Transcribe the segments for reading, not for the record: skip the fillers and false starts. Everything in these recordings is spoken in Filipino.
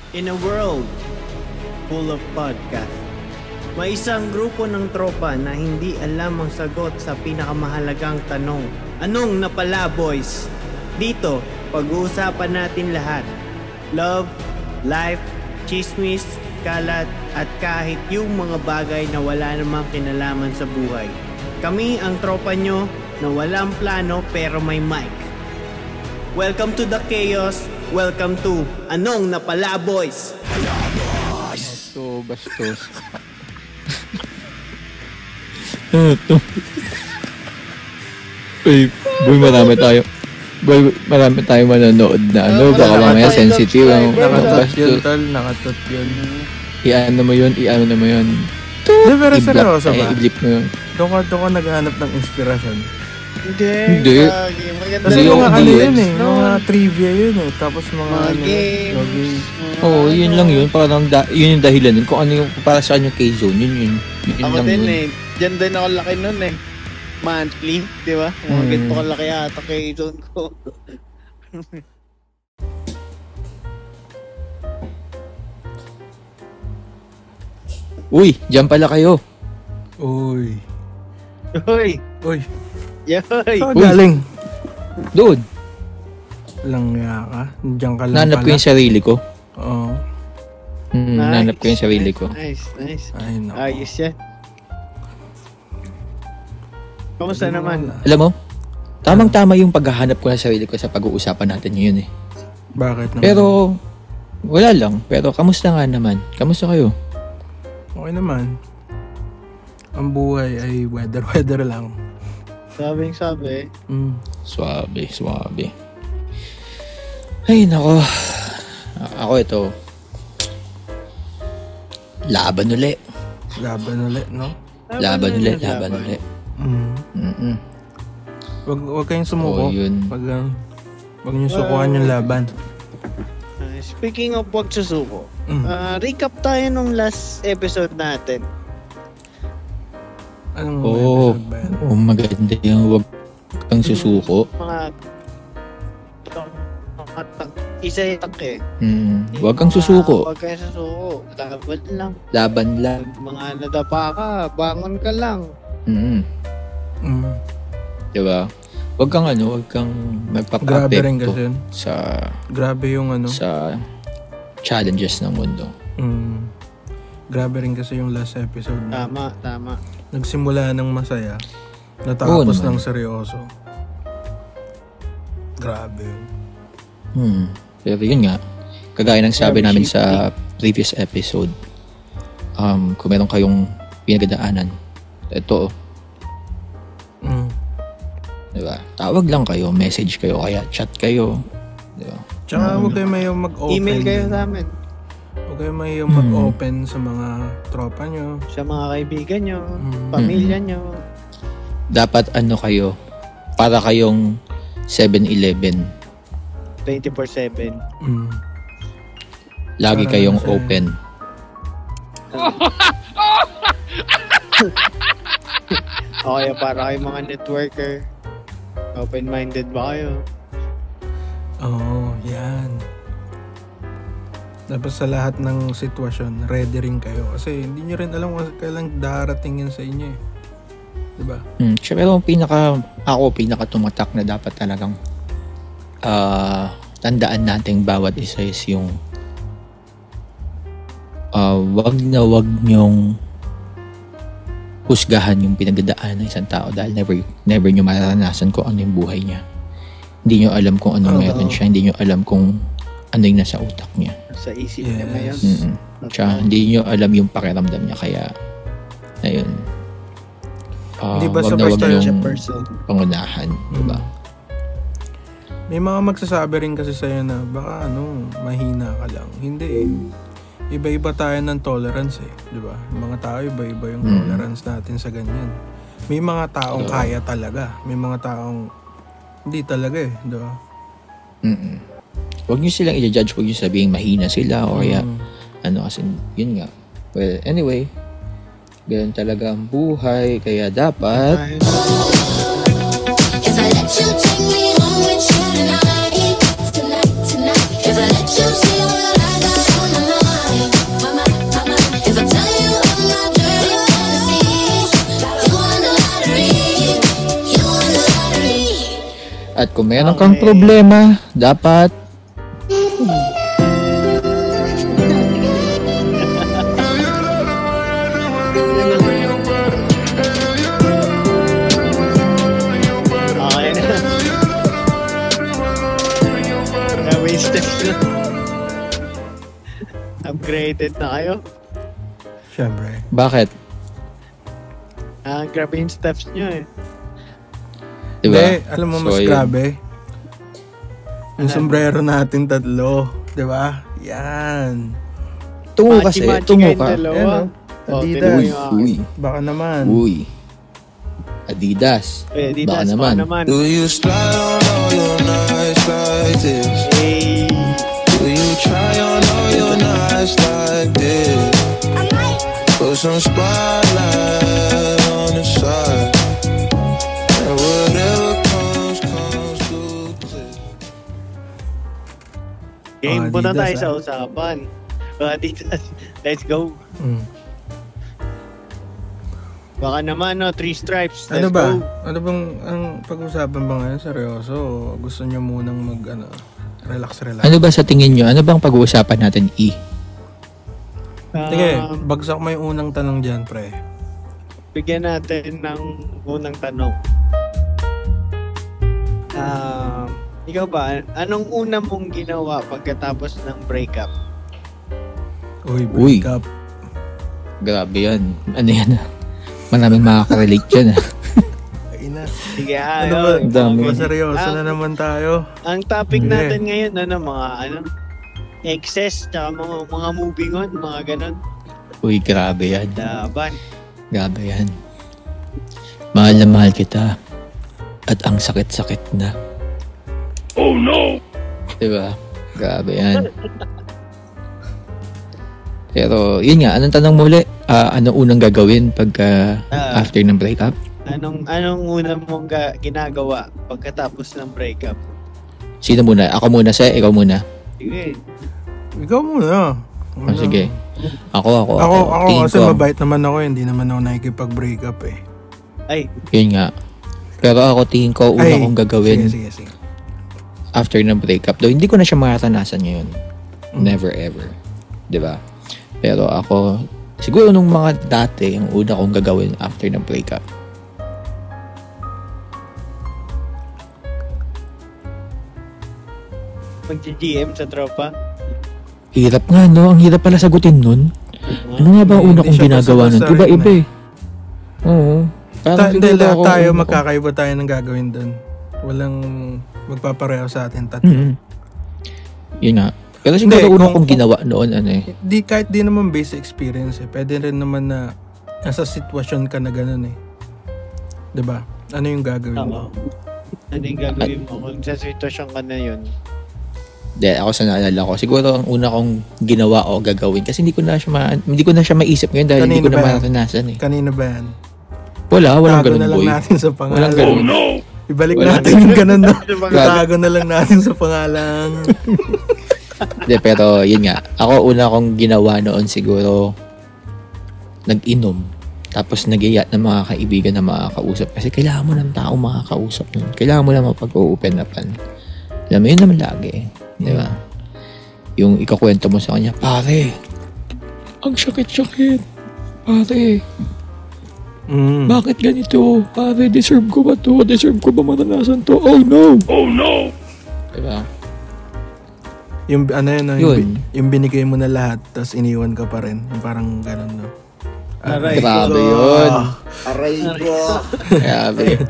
In a world full of podcasts, may isang grupo ng tropa na hindi alam ang sagot sa pinakamahalagang tanong. Anong napala, boys? Dito, pag-uusapan natin lahat. Love, life, chismis, kalat, at kahit yung mga bagay na wala namang kinalaman sa buhay. Kami ang tropa nyo na walang plano pero may mic. Welcome to the chaos. Welcome to Anong Napala, boys? Bastos. Uy, boy, marami tayo. Boy, marami tayo manonood na ano. Baka mamaya sensitive. Nakatot yun, tol. Nakatot yun. Iano mo yun. Hindi, pero seryoso ba? I-blip mo yun. Doon ka naghahanap ng inspirasyon. Hindi. Kasi mga ano yun eh. Mga trivia yun eh. Tapos mga games. Oo, yun lang yun. Parang yun yung dahilan nun. Kung ano yung para saan yung K-Zone. Yun ako lang din yun. Eh. Diyan din ako laki nun eh. Monthly, di ba? Ganito ko laki ata K-Zone ko. Uy, dyan pala kayo. Uy. Yoy! Saan galing? Doon. Langya ka? Diyan ka lang Nanap ko yung sarili ko. Oo. Nanap ko yung sarili ko. Nice. Ay, naku. Ayos yan. Kamusta naman? Alam mo, tamang-tama yung paghahanap ko ng sarili ko sa pag-uusapan natin ngayon eh. Bakit naman? Pero, wala lang. Pero, kamusta nga naman? Kamusta kayo? Okay naman. Ang buhay ay weather lang. Sabi. Suabe. Ay, nako. Ako ito. Laban uli, no? Laban uli. Wag kayong sumuko. Oo, yun. Wag niyo sukuhan yung laban. Speaking of pagsusuko, recap tayo nung last episode natin. Anong Oo, episode ba yan? maganda yung wag kang susuko. Mga isa itak eh. Wag kang susuko. Wag kang susuko. Laban lang. Mga nadapa ka, bangon ka lang. Diba? Wag kang Grabe rin magpapa-apekto kasi yun. Grabe yung sa challenges ng mundo. Grabe rin kasi yung last episode. Tama. Nagsimula ng masaya, natapos ng seryoso. Grabe yun. Pero yun nga, kagaya ng sabi namin sa previous episode, kung meron kayong pinagdaanan, ito, diba? Tawag lang kayo, message kayo, kaya chat kayo. Diba? Tsaka huwag kayo mayong mag-open. Email kayo sa amin. Huwag kayo mayong mag-open sa mga tropa nyo. Sa mga kaibigan nyo, pamilya nyo. Dapat kayo, para kayong 7-Eleven. 24/7. Lagi Parang kayong kasi open. Okay, para kayong mga networker. Open-minded ba kayo? Oo, yan. Dapat sa lahat ng sitwasyon, ready rin kayo. Kasi hindi nyo rin alam kung kailan darating yan sa inyo eh. Diba? Pero pinaka tumatak na dapat talagang tandaan nating bawat isa is yung wag nyong husgahan yung pinagdadaanan ng isang tao dahil never nyo mararanasan kung ano yung buhay niya. Hindi nyo alam kung ano meron siya, hindi nyo alam kung ano yung nasa utak niya. Sa isip niya na yun. Tsaka hindi nyo alam yung pakiramdam niya, kaya ayun. Hindi ba wag basta yung pangunahan, diba? May mga magsasabi rin kasi sa'yo na baka mahina ka lang. Hindi eh. Iba-iba tayo ng tolerance eh. Diba? Mga tao, iba-iba yung tolerance natin sa ganyan. May mga taong kaya talaga. May mga taong hindi talaga eh. Diba? Huwag nyo silang i-judge, huwag nyo sabihin mahina sila o kaya kasi yun nga. Well, anyway, ganun talaga ang buhay, kaya dapat Tonight. If I let you see what I got on At kung meron kang problema, dapat okay na. Na-wasted na. Upgraded na kayo. Siyempre. bakit? Grabe yung steps nyo eh. Diba? Hindi, alam mo mas So, yun. grabe. Yung sombrero natin 3, di ba? Yan. Tungo kasi, Machi-machi tungo kayong ka. dalawa. Ayan, Adidas. Uy, uy, Baka naman. uy. Adidas. Adidas, Baka baka naman. naman. Do you slide on all your nights like this? Hey. Do you try on all your nights like this? Put some spotlight on the side. And whatever comes through this. Game po na tayo Adidas, sa usapan. Adidas, let's go. Mm. Baka naman, 3 stripes. Let's Ano ba? go. Ano bang ang pag-usapan ba ngayon? Seryoso? O gusto niyo munang relax? Ano ba sa tingin nyo? Ano bang pag-uusapan natin, E? Sige, bagsak mo yung unang tanong dyan, pre. Bigyan natin ng unang tanong. Ikaw ba, anong una mong ginawa pagkatapos ng breakup? Uy, break up. Grabe yan. Ano yan? Maraming makaka-relate dyan. Ay na. Sige, Ano ba? dami. Seryoso na naman tayo. Ang topic Hindi. natin ngayon, mga excess, tsaka mga moving on, mga ganon. Uy, grabe yan. Laban. Grabe yan. Mahal na mahal kita. At ang sakit-sakit na. Oh no! Diba? Grabe yan. Pero, yun nga. Anong tanong mo ulit? Ano unang gagawin pagka after ng breakup? Anong una mong ginagawa pagkatapos ng breakup? Sino muna? Ako muna, ikaw muna. Sige. Ikaw muna. Oh, sige. Ako. Ako Tingin kasi ko, mabait naman ako. Hindi naman ako nakikipag-break up eh. Ay, yun nga. Pero ako tingin ko, una kong gagawin Sige. after ng breakup. Though, hindi ko na siya maranasan ngayon. Never ever. Diba? Pero ako, siguro nung mga dati, ang una kong gagawin after ng breakup. mag-GM sa tropa. Hirap nga, no? Ang hirap pala sagutin nun. Ano nga ba ang una Hindi kong siya ginagawa nun? basta-basta Iba-iba rin eh. Oo. Parang Hindi, siguro lahat ako, tayo una ko- magkakaiba tayo ng gagawin doon. Walang magpapareho sa atin tatlo. Mhm. Yun nga. Pero siguro Hindi, una kung- kong ginawa noon, ano eh. Kahit di naman based experience eh. Pwede rin naman na nasa sitwasyon ka na ganun eh. 'Di ba? Ano yung gagawin mo? Tama. Ano yung gagawin mo kung sa sitwasyon ka na yun? Ako sa naalala ko, siguro ang una kong ginawa o gagawin kasi hindi ko na siya maisip ngayon dahil hindi ko Kanino na ba yan? maranasan eh. Kanina ba yan? Walang Tago ganun, na lang boy. natin sa pangalan. Walang ganun. Ibalik Wala. natin yung ganun na. Gago. Itago na lang natin sa pangalan. Hindi, pero yun nga. Ako, una kong ginawa noon siguro, nag-inom. Tapos nag-iyak ng mga kaibigan na makakausap. Kasi kailangan mo ng tao makakausap nun. Kailangan mo lang mapag-open upan. Alam mo, yun naman lagi. Di ba? Yung ikakwento mo sa kanya, pare, ang sakit-sakit. Pare, bakit ganito? Pare, deserve ko ba to? Deserve ko ba maranasan to? Oh no! Oh no! Diba? Yung ano yun, no? Yun. Yung binigay mo na lahat tapos iniwan ka pa rin. Yung parang ganun, no? Aray Grabe ko. yun. Aray ko. Grabe yun.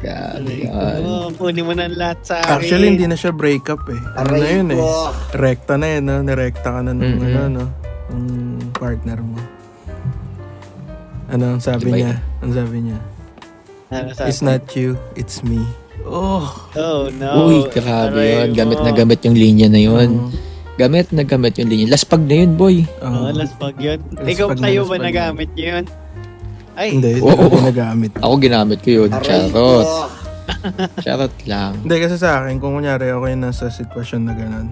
Grabe yun. Kunin mo na lahat sa akin. Actually, hindi na siya breakup eh. Ano na yun eh? ko. Rekta na yun, no? Nirekta ka na ng Mhm. ano, no? Ng partner mo. Ano ang sabi Diba niya? Ang sabi niya? Ano sabi? It's not you, it's me. Oh! Oh no. Uy, grabe Aray yun. Gamit mo. na gamit yung linya na yun. Gamit na gamit yung linya. Laspag na yun, boy. Oh, Oh. laspag yun. Laspag Ikaw na kayo ba laspag nagamit niyo yun? Ay, Hindi, hindi Oo. ko ginagamit. Ako ginamit ko yun. Aray Charot. ko. Charot lang. Hindi, kasi sa akin, kung kunyari ako yung nasa sitwasyon na ganun.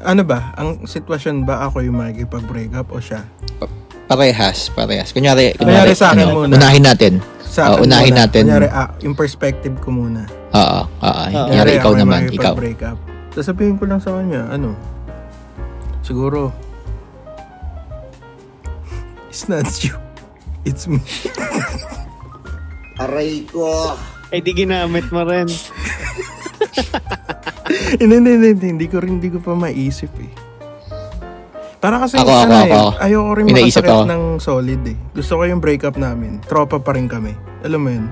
Ano ba? Ang sitwasyon ba ako yung makikipag-break up o siya? Parehas. Kunyari sa akin muna. Unahin natin. Unahin natin. Kunyari, yung perspective ko muna. Oo. Kunyari, ikaw naman. Ikaw. Break up. Sasabihin ko lang sa kanya, siguro, it's not you. It's me. Aray ko. Di ginamit mo rin. Hindi ko pa maisip eh. Para kasi ako. Ayoko rin makasakit ng solid eh. Gusto ko yung breakup namin. Tropa pa rin kami. Alam mo yun?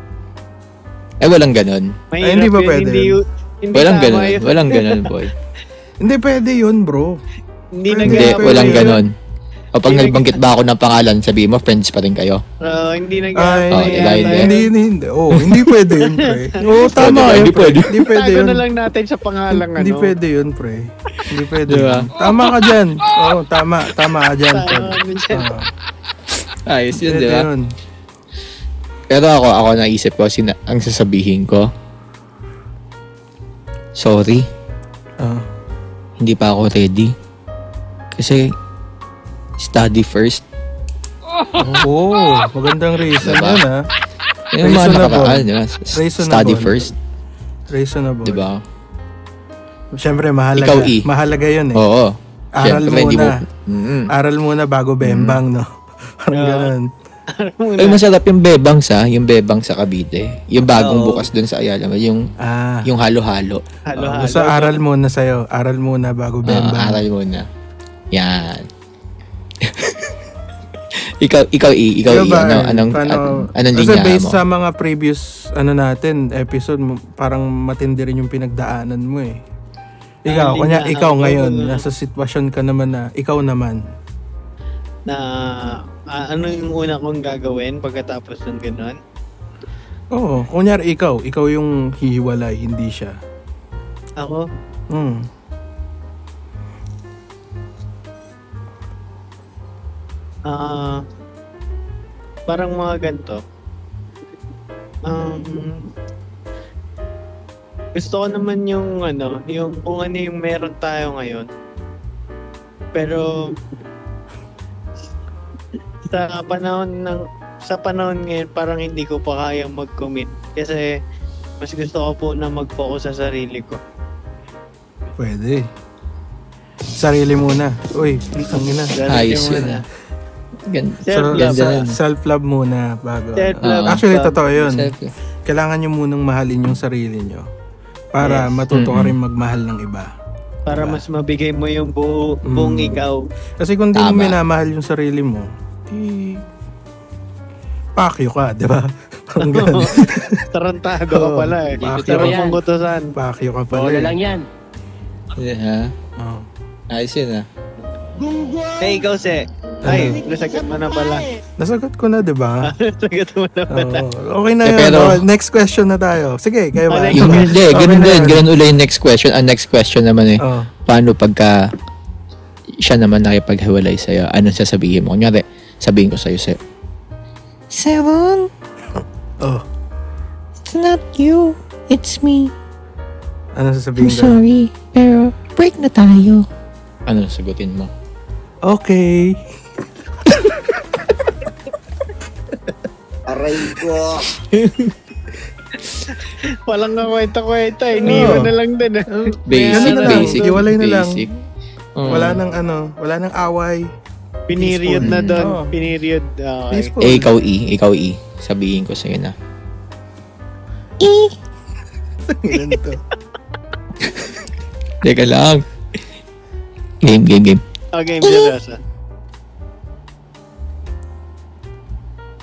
Walang ganon. Hindi ba pwede yun? Walang ganon, boy. Hindi pwede yun, bro. Hindi, walang ganon. O pag nagbanggit ba ako ng pangalan, sabihin mo, friends pa rin kayo? Hindi Hindi. Hindi pwede yun, pre. Tama Hindi pwede. Hindi pwede yun. Tago na lang natin sa pangalan, Hindi pwede yun, pre. Hindi pwede yun. Tama ka dyan. Tama ka dyan. Ayos yun, di ba? Pero ako naisip ko, ang sasabihin ko, sorry. Hindi pa ako ready. Kasi, study first. Magandang reason yun, ha? Yung mga nakaraan, diba? Study first. Reasonable. Diba? Siyempre, mahalaga. Ikaw, mahalaga yun, eh. Oo. Aral muna bago bembang, no? Parang ganun. Masarap yung bebang sa Cavite. Yung bagong bukas dun sa Ayala. Yung halo-halo. Basta aral muna sa'yo. Aral muna bago bembang. Aral muna. Yan. ikaw anong linya mo? Based sa mga previous natin episode, parang matindi rin yung pinagdaanan mo eh. Ikaw ngayon nasa sitwasyon ka naman na ikaw naman na ano yung una kong gagawin pagkatapos ng gano'n? Kunyari ikaw yung hihiwalay, hindi siya. Ako? Parang mga ganito. Gusto ko naman yung kung ano yung meron tayo ngayon. Pero sa panahon ngayon parang hindi ko pa kayang mag-commit kasi mas gusto ko po na mag-focus sa sarili ko. Pwede. Sarili muna. Uy, ang ina. Ayos yun. Self-love muna bago. Actually, totoo yun. Kailangan nyo munang mahalin yung sarili nyo para matuto ka rin magmahal ng iba. Para mas mabigay mo yung buong ikaw. Kasi kung di mo minamahal yung sarili mo, pakyo ka, di ba? Tarantado ka pala eh. Pakyo ka pala. Wala lang yan. Ayos yun ikaw, Se. Nasagot mo na pala. Nasagot ko na, di ba? Nasagot mo na pala. Okay na yun. Pero, next question na tayo. Sige, kayo ba? Ganun ulit yung next question. Ang next question naman paano pagka siya naman nakipaghiwalay sa'yo? Anong sasabihin mo? Kunyari, sabihin ko sa'yo, Seven? It's not you. It's me. Anong sasabihin ko? I'm sorry, pero break na tayo. Ano sagutin mo? Okay. Aray ko. Walang kwenta-kwenta. Iniwan na lang din. Basic. Iwalay na lang. Wala nang away. Piniriod na doon. Piniriod. Ikaw, sabihin ko sa'yo na. Ganito. Teka lang. Game. Game, seryoso.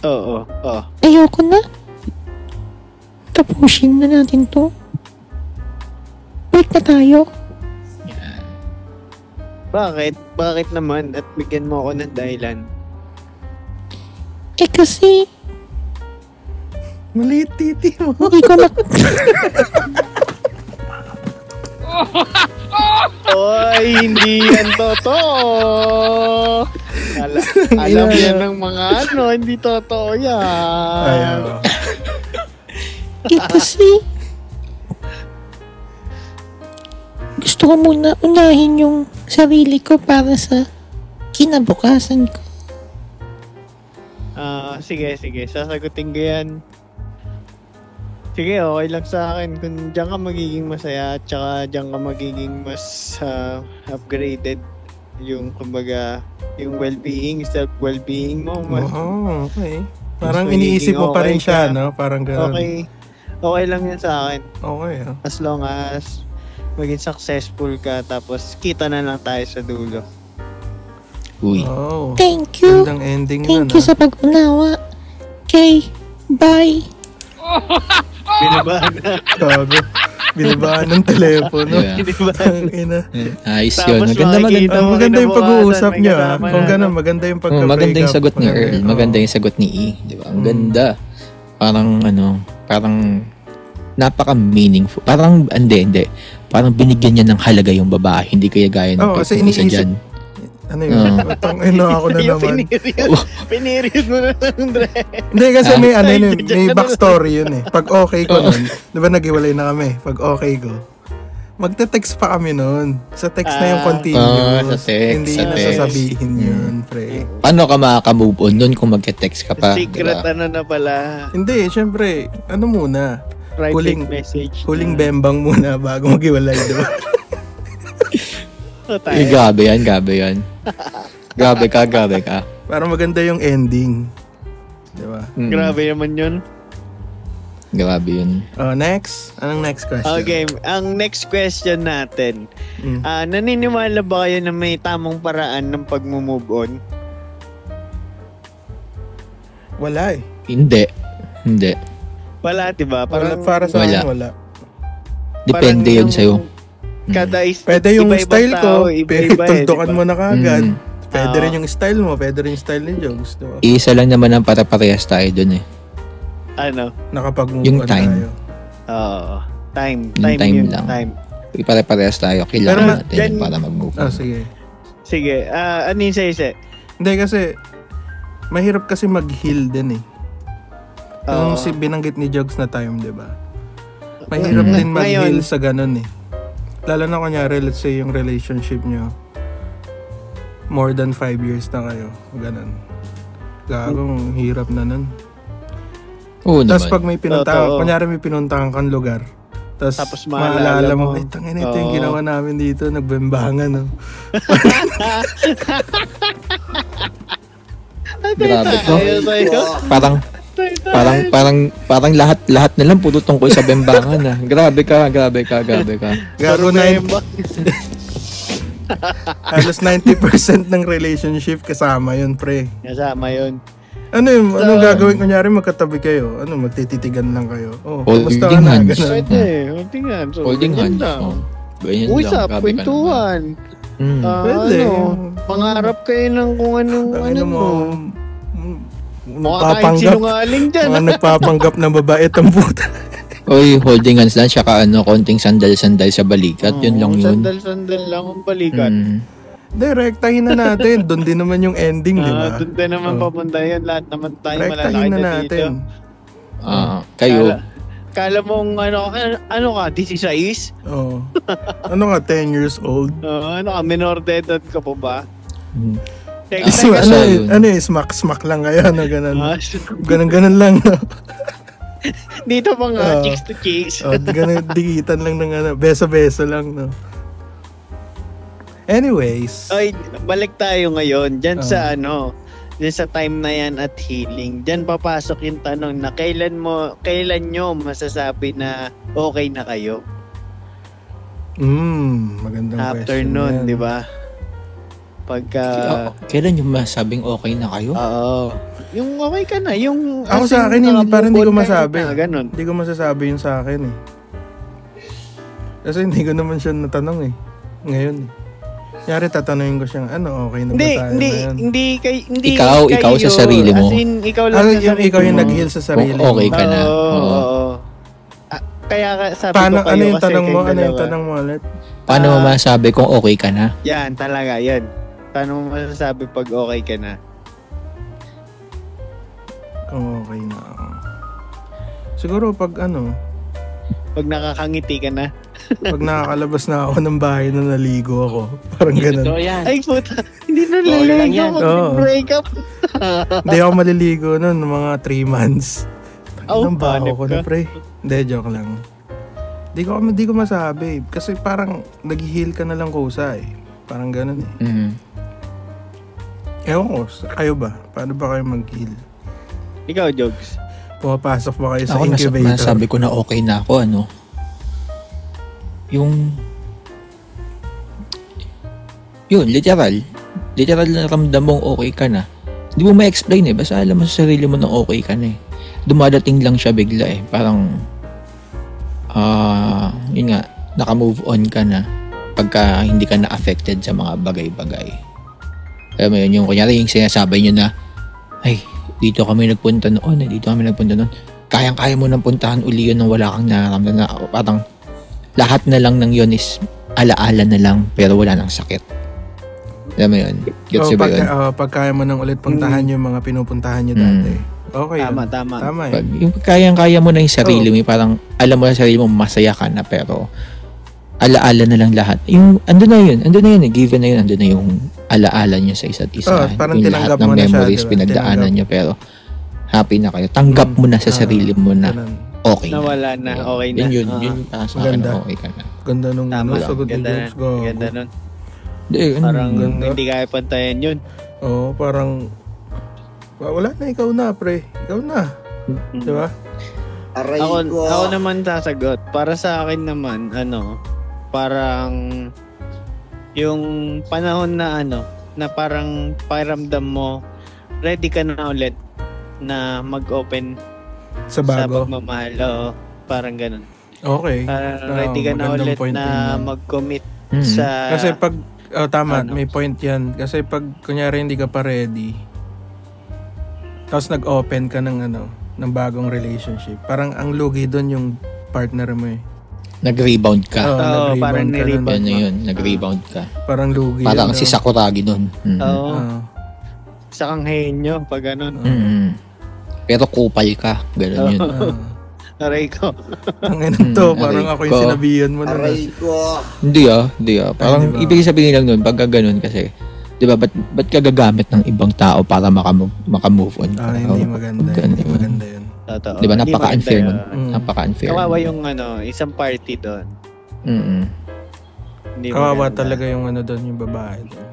Oo. Ayoko na. Tapusin na natin to. Break na tayo. Bakit? Bakit naman? At bigyan mo ako ng dahilan. Kasi maliit titi mo. Hindi ko Oy, hindi yan totoo. Alam yan ng mga hindi totoo yan. Kasi gusto ko muna unahin yung sarili ko para sa kinabukasan ko. Sige. Sasagutin ko yan. Sige, okay lang sa akin. Kung diyan ka magiging masaya at saka diyan ka magiging mas upgraded yung kumbaga yung well-being, self-well-being mo. Okay. Parang iniisip mo pa rin siya, no? Parang gano'n. Okay lang yan sa akin. Okay, As long as maging successful ka tapos kita na lang tayo sa dulo. Uy. Oh. Thank you. Gandang ending Thank you sa pag-unawa. Okay, bye. Binabaan na. Gago. Binabaan ng telepono. Yeah. Ang ina. Ayos Tapos yun. Maganda yung pag-uusap may nyo, kasama Kung na, gano'n, no? maganda yung pagka-break up. Maganda yung sagot ni Earl. Maganda yung sagot ni E. Di ba? Ang ganda. Parang napaka-meaningful. Parang, hindi. Parang binigyan niya ng halaga yung babae. Hindi kaya gaya ng kasi isa dyan. Ano yun? Tangina ako na naman. Piniriod mo na lang, Dre. Hindi kasi may backstory yun eh. Pag okay ko nun, di ba naghiwalay na kami? Pag okay ko, magte-text pa kami nun. Sa text na yung continuous. Sa text. Hindi sa na text. sasabihin yun, pre. Paano ka makaka-move on nun kung magte-text ka pa? Secret Diba? na pala. Hindi, syempre, ano muna? Private message. Huling bembang muna bago maghiwalay, di ba? Gabe yan. Grabe ka. Para maganda yung ending. Di ba? Grabe naman yun. Grabe yun. Next? Anong next question? Okay, ang next question natin. Naniniwala ba kayo na may tamang paraan ng pag-move on? Wala eh. Hindi. Wala, diba? Para sa akin, wala. Depende yun sa'yo. Pwede yung style ko, tuntukan mo na kagad. Pwede rin yung style mo, pwede rin yung style ni Jones. Diba? Isa lang naman ang para-parehas tayo dun eh. Ano? Nakapag-move yung on time. tayo. Oo. Time lang. Time. Pare-parehas tayo. Kailangan natin dyan, para mag-move on. Sige. Ano yung isa? Hindi kasi, mahirap kasi mag-heal din eh. Yung binanggit ni Jogs na time, di ba? Mahirap din mag-heal sa ganun eh. Lalo na kunyari, let's say yung relationship nyo, more than 5 years na kayo. Ganun. Gagong hirap na nun. Oo naman. Tapos pag may pinuntahan, kunyari may pinuntahan kang lugar, tapos maalala mo, ay tangin ito yung ginawa namin dito, nagbembangan. No? Grabe to. Parang lahat na lang puro tungkol sa bembangan ah. Grabe ka. Gago na yung halos 90% ng relationship kasama yun, pre. Kasama yun. Anong gagawin? Kunyari magkatabi kayo, magtititigan lang kayo. Holding hands. Pwede, holding hands. Usap, kwentuhan. Pwede. Pangarap kayo ng kung anong mo. Mga nagpapanggap na babae ang puta. Oy, holding hands lang, tsaka konting sandal-sandal sa balikat. Yun lang yun. Sandal-sandal lang ang balikat. Rektahin na natin. Doon din naman yung ending, di ba? Doon din naman papunta yun. Lahat naman tayo malalaki rektahin na natin. Dito. Kayo. Kala mong ano ka, 16? Oo. Ano ka, 10 years old? Ano ka, minor de edad ka pa ba? Smack lang kayo, ganun. Ganun lang, no? Dito pa nga, chicks to chicks. Ganun, digitan lang ng beso-beso lang, no? Anyways. Ay, balik tayo ngayon. Diyan sa diyan sa time na yan at healing. Diyan papasok yung tanong na kailan nyo masasabi na okay na kayo? Magandang after question. After nun, di ba? Pagka... Kailan yung masabing okay na kayo? Oo. Yung okay ka na. Yung... Ako sa akin, parang hindi ko masabi. Ganun. Hindi ko masasabi yun sa akin eh. Kasi hindi ko naman siya natanong eh. Ngayon eh. Yari tatanungin ko siyang, okay na ba tayo ngayon? Hindi. Ikaw sa sarili mo. As in, ikaw lang sa sarili mo. Ikaw yung nag-heal sa sarili mo. Okay ka na. Oo. Kaya sabi ko kayo ano yung tanong mo? Ano yung tanong mo ulit? Paano mo masabi kung okay ka na? Yan, talaga. Yan. Paano mo masasabi pag okay ka na? Kung okay na ako. Siguro pag pag nakakangiti ka na. Pag nakakalabas na ako ng bahay na naligo ako. Parang ganun. Ay, puta. Hindi na naligo. Mag-break up. Hindi ako maliligo nun, mga 3 months. Anong baho ko na, pre? Hindi, joke lang. Di ko masabi. Kasi parang nag-heal ka na lang kusa eh. Parang ganun eh. Mm. Ewan ko, kayo ba? Paano ba kayo mag-heal? Ikaw, Jogs. Pumapasok ba kayo sa Ako incubator? nasabi ko na okay na ako, ano. Yun, literal na ramdam mong okay ka na. Hindi mo ma-explain eh, basta alam mo sa sarili mo na okay ka na eh. Dumadating lang siya bigla eh, parang yun nga, naka-move on ka na pagka hindi ka na-affected sa mga bagay-bagay. Alam mo yun, yung kunyari yung sinasabi nyo na, ay, dito kami nagpunta noon, kayang-kaya mo nang puntahan uli yun nang wala kang nararamdaman na parang lahat na lang ng yun is alaala na lang pero wala nang sakit. Alam mo yun? Pag kaya mo nang ulit puntahan yung mga pinupuntahan nyo dati. Okay. Tama. Tama Pag, yung kayang-kaya mo na yung sarili mo, parang alam mo na sarili mo masaya ka na pero alaala na lang lahat. Yung andun na yun, given na yun, andun na yung alaala nyo sa isa't isa. Parang yung lahat ng memories pinagdaanan nyo pero happy na kayo. Tanggap mo na sa sarili mo na okay na. Nawala na, okay na. Yun sa akin, okay ka na. Ganda nung sagot ni James. Ganda nun. Parang hindi kaya pantayan yun. Oo, parang wala na, ikaw na, pre. Ikaw na. Diba? Ako naman sasagot. Para sa akin naman, parang yung panahon na na parang pakiramdam mo, ready ka na ulit na mag-open sa bago. Sa pagmamahal. Oo, parang ganun. Okay. Ready ka na ulit na mag-commit sa... Kasi pag, tama, may point yan. Kasi pag, kunyari, hindi ka pa ready, tapos nag-open ka ng ng bagong relationship, parang ang lugi doon yung partner mo eh. Nag-rebound ka. Parang nag-rebound ka. Nag-rebound ka. Parang lugi. Parang si Sakuragi doon. Oo. Sa kanghenyo, pag ganun. Pero kupal ka. Ganun yun. Aray ko. Ang ganun to, parang ako yung sinabihan mo na. Aray ko. Hindi ah. Parang ibig sabihin lang nun, pagka ganun kasi, di ba, ba't ka gagamit ng ibang tao para makamove on ka? Hindi maganda. Hindi maganda yun. Di ba, napaka-unfair nun. Napaka-unfair. Kawawa yung isang party doon. Kawawa talaga yung doon, yung babae doon.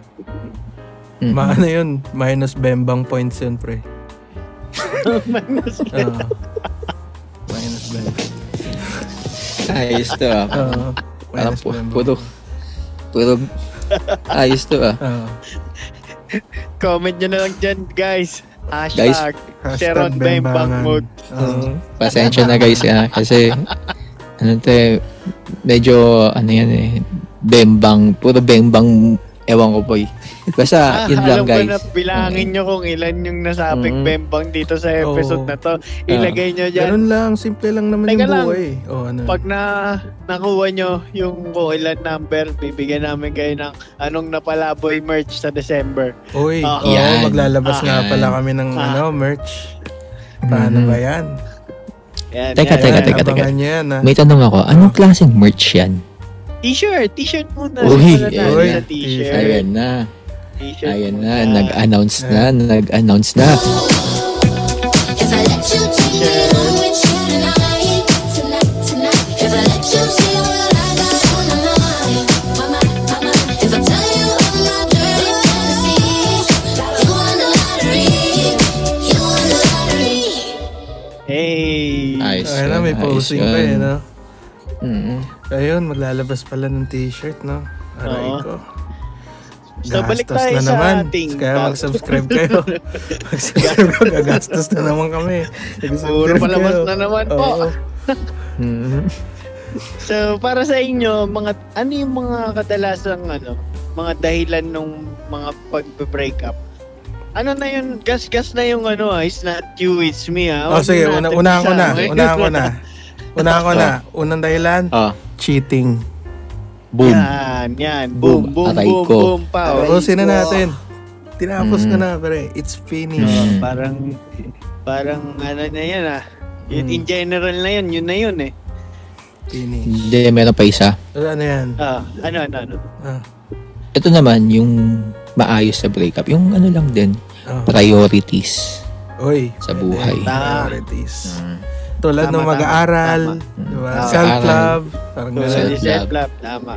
Maano yun, minus bembang points yun, pre. Minus bembang. Minus bembang. Ayos to ah. Minus puro ayos to ah. Comment nyo na lang dyan, guys. Hashtag Sharon Bembang Mode. Pasensya na guys kasi medyo yan eh, puro bembang, ewan ko boy. Basta yun lang guys. Alam ko na bilangin nyo kung ilan yung nasabing bembang dito sa episode na to. Ilagay nyo dyan. Ganun lang, simple lang naman yung buhay. Pag nakuha nyo yung kung ilan number, bibigyan namin kayo ng anong napalaboy merch sa December. Uy, maglalabas nga pala kami ng merch. Paano ba yan? Teka. Yan, may tanong ako, anong klaseng merch yan? T-shirt muna. Uy, T-shirt. Ayan na. T-shirt Ayan na, nag-announce na. If I let you take me home with you tonight. If I let you see what I got on my mind. If I tell you all my dirty fantasies, you won the lottery. Hey. Ayun na, may posing pa eh, no? Ayun, maglalabas pala ng t-shirt, no? Aray ko. So, balik tayo na sa naman. ating Kaya mag-subscribe kayo. Mag-subscribe kayo, gagastos na naman kami. Puro palabas na naman po. So, para sa inyo, ano yung mga kadalasang mga dahilan ng mga pag-break up? Ano na yun? Gas na yung it's not you, it's me ha. Sige, unahan ko na. Unang dahilan, cheating. Boom. Yan. Boom, pa. Tapusin na natin. Tinapos ko na, pre. It's finished. Parang ano na yan In general na yun na yun eh. Finish. Hindi, meron pa isa. Ano yan? Ano? Ito naman, yung maayos sa breakup. Yung ano lang din, Oh. priorities Oy, sa buhay. priorities. Mm. Tulad ng Tama, mag-aaral, tama. diba? Tama. Self-love, parang So, gano'n. Self-love. tama.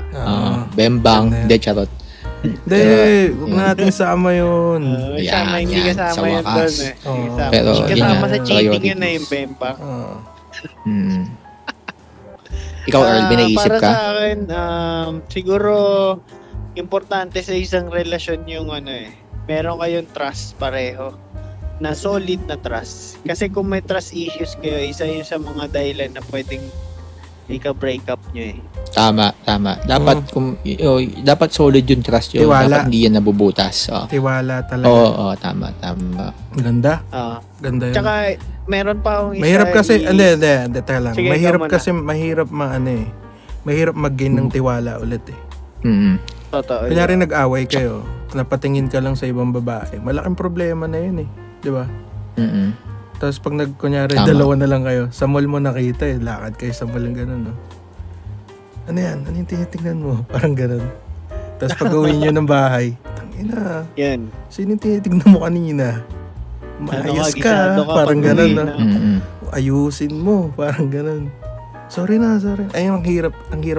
Bembang, Ganda yan. de charot. Hindi, huwag natin sama yun. Yan, Hindi yan, kasama sa yun wakas. doon eh. Oo. Kasama. Pero, Hindi yun kasama nga, sa cheating yun na priorities. yung bemba. Mm. Ikaw, Earl, may naisip para ka? sa akin, siguro importante sa isang relasyon yung meron kayong trust pareho. Na solid na trust. Kasi kung may trust issues kayo, isa yun sa mga dahilan na pwedeng ika-break up nyo eh. Tama. Dapat, dapat solid yung trust yun. Tiwala. Dapat hindi yan nabubutas. Tiwala talaga. Oo, tama. Ganda. Ah. Ganda yun. Tsaka, meron pa akong isa. Mahirap kasi, hindi, teka lang. Sige, Mahirap ikaw muna. kasi, mahirap mag-gain ng tiwala ulit eh. Mm. Totoo. Kunyari nag-away kayo, napatingin ka lang sa ibang babae, malaking problema na yun eh. Di ba? Mm. Tapos pag kunyari, Tama. dalawa na lang kayo, sa mall mo nakita eh, lakad kayo sa mall ng gano'n, no? Ano yan? Ano yung tinitingnan mo? Parang gano'n. Tapos pag uwi nyo ng bahay, tangina, Yan. sino yung tinitingnan mo kanina? Maayos ka, gisado ka parang pag gano'n, uwi no? na. Mm. Ayusin mo, parang gano'n. Sorry na. Ay, ang hirap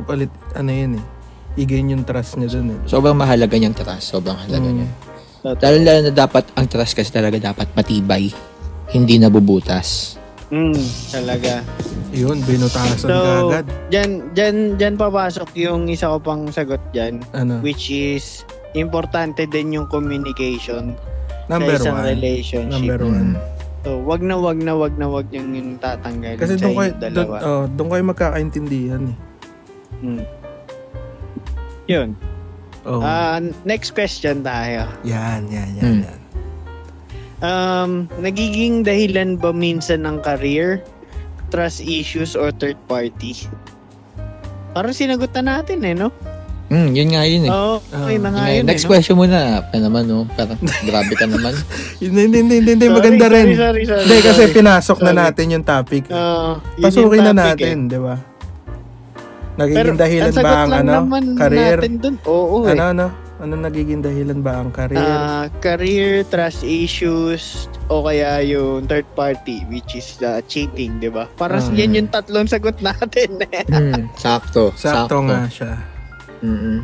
ulit, yun eh. I-gain yung trust niya dun eh. Sobrang mahalaga niyang trust. Sobrang halaga niya. Totoo. Lalo na dapat, ang trust kasi talaga dapat matibay. Hindi nabubutas. Talaga. Yun, binutasan So, ka agad. Dyan papasok yung isa ko pang sagot dyan. Ano? Which is, importante din yung communication Number sa isang one. relationship. Number one. So, wag na wag yung tatanggalin Kasi sa doon kayo, inyong dalawa. doon kayo magkakaintindihan eh. Yun. Oh. Next question tayo. Yan. Nagiging dahilan ba minsan ng career, trust issues, or third party? Parang sinagot na natin eh, no? Yun nga yun eh. Oo, okay na nga yun Next eh, no? question muna. Pa naman, no? Parang grabe ka naman. Hindi, Sorry, maganda rin. sorry. Hindi, kasi pinasok na Sorry. natin yung topic. Yun Pasukin yung na topic natin, di ba? Pero, Nagiging dahilan ba ang naman career? natin dun. Oo eh. Ano nagiging dahilan ba ang career? Career, trust issues, o kaya yung third party, which is cheating, di ba? Parang yan yung tatlong sagot natin. Sakto. Sakto nga siya. Mm-mm.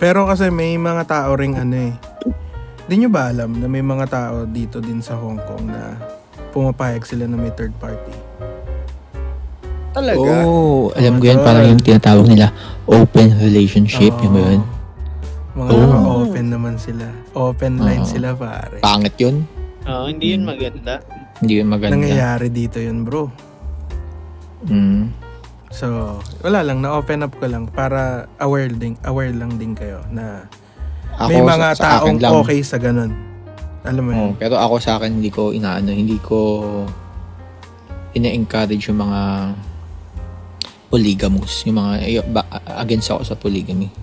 Pero kasi may mga tao ring Hindi nyo ba alam na may mga tao dito din sa Hong Kong na pumapayag sila na may third party? Talaga? Oh, alam ko yan. God. Parang yung tinatawag nila open relationship. Yung ba yun? Mga open naman sila. Open line sila pare. Pangit yun. Hindi yun maganda. Hindi yun maganda. Nangyayari dito yun bro. So, wala lang, na-open up ko lang para aware lang din kayo na may Ako, mga sa akin taong lang. okay sa ganun. Alam mo yun? Pero ako sa akin, hindi ko ina-encourage yung mga polygamous. Yung mga, against ako sa polygamy.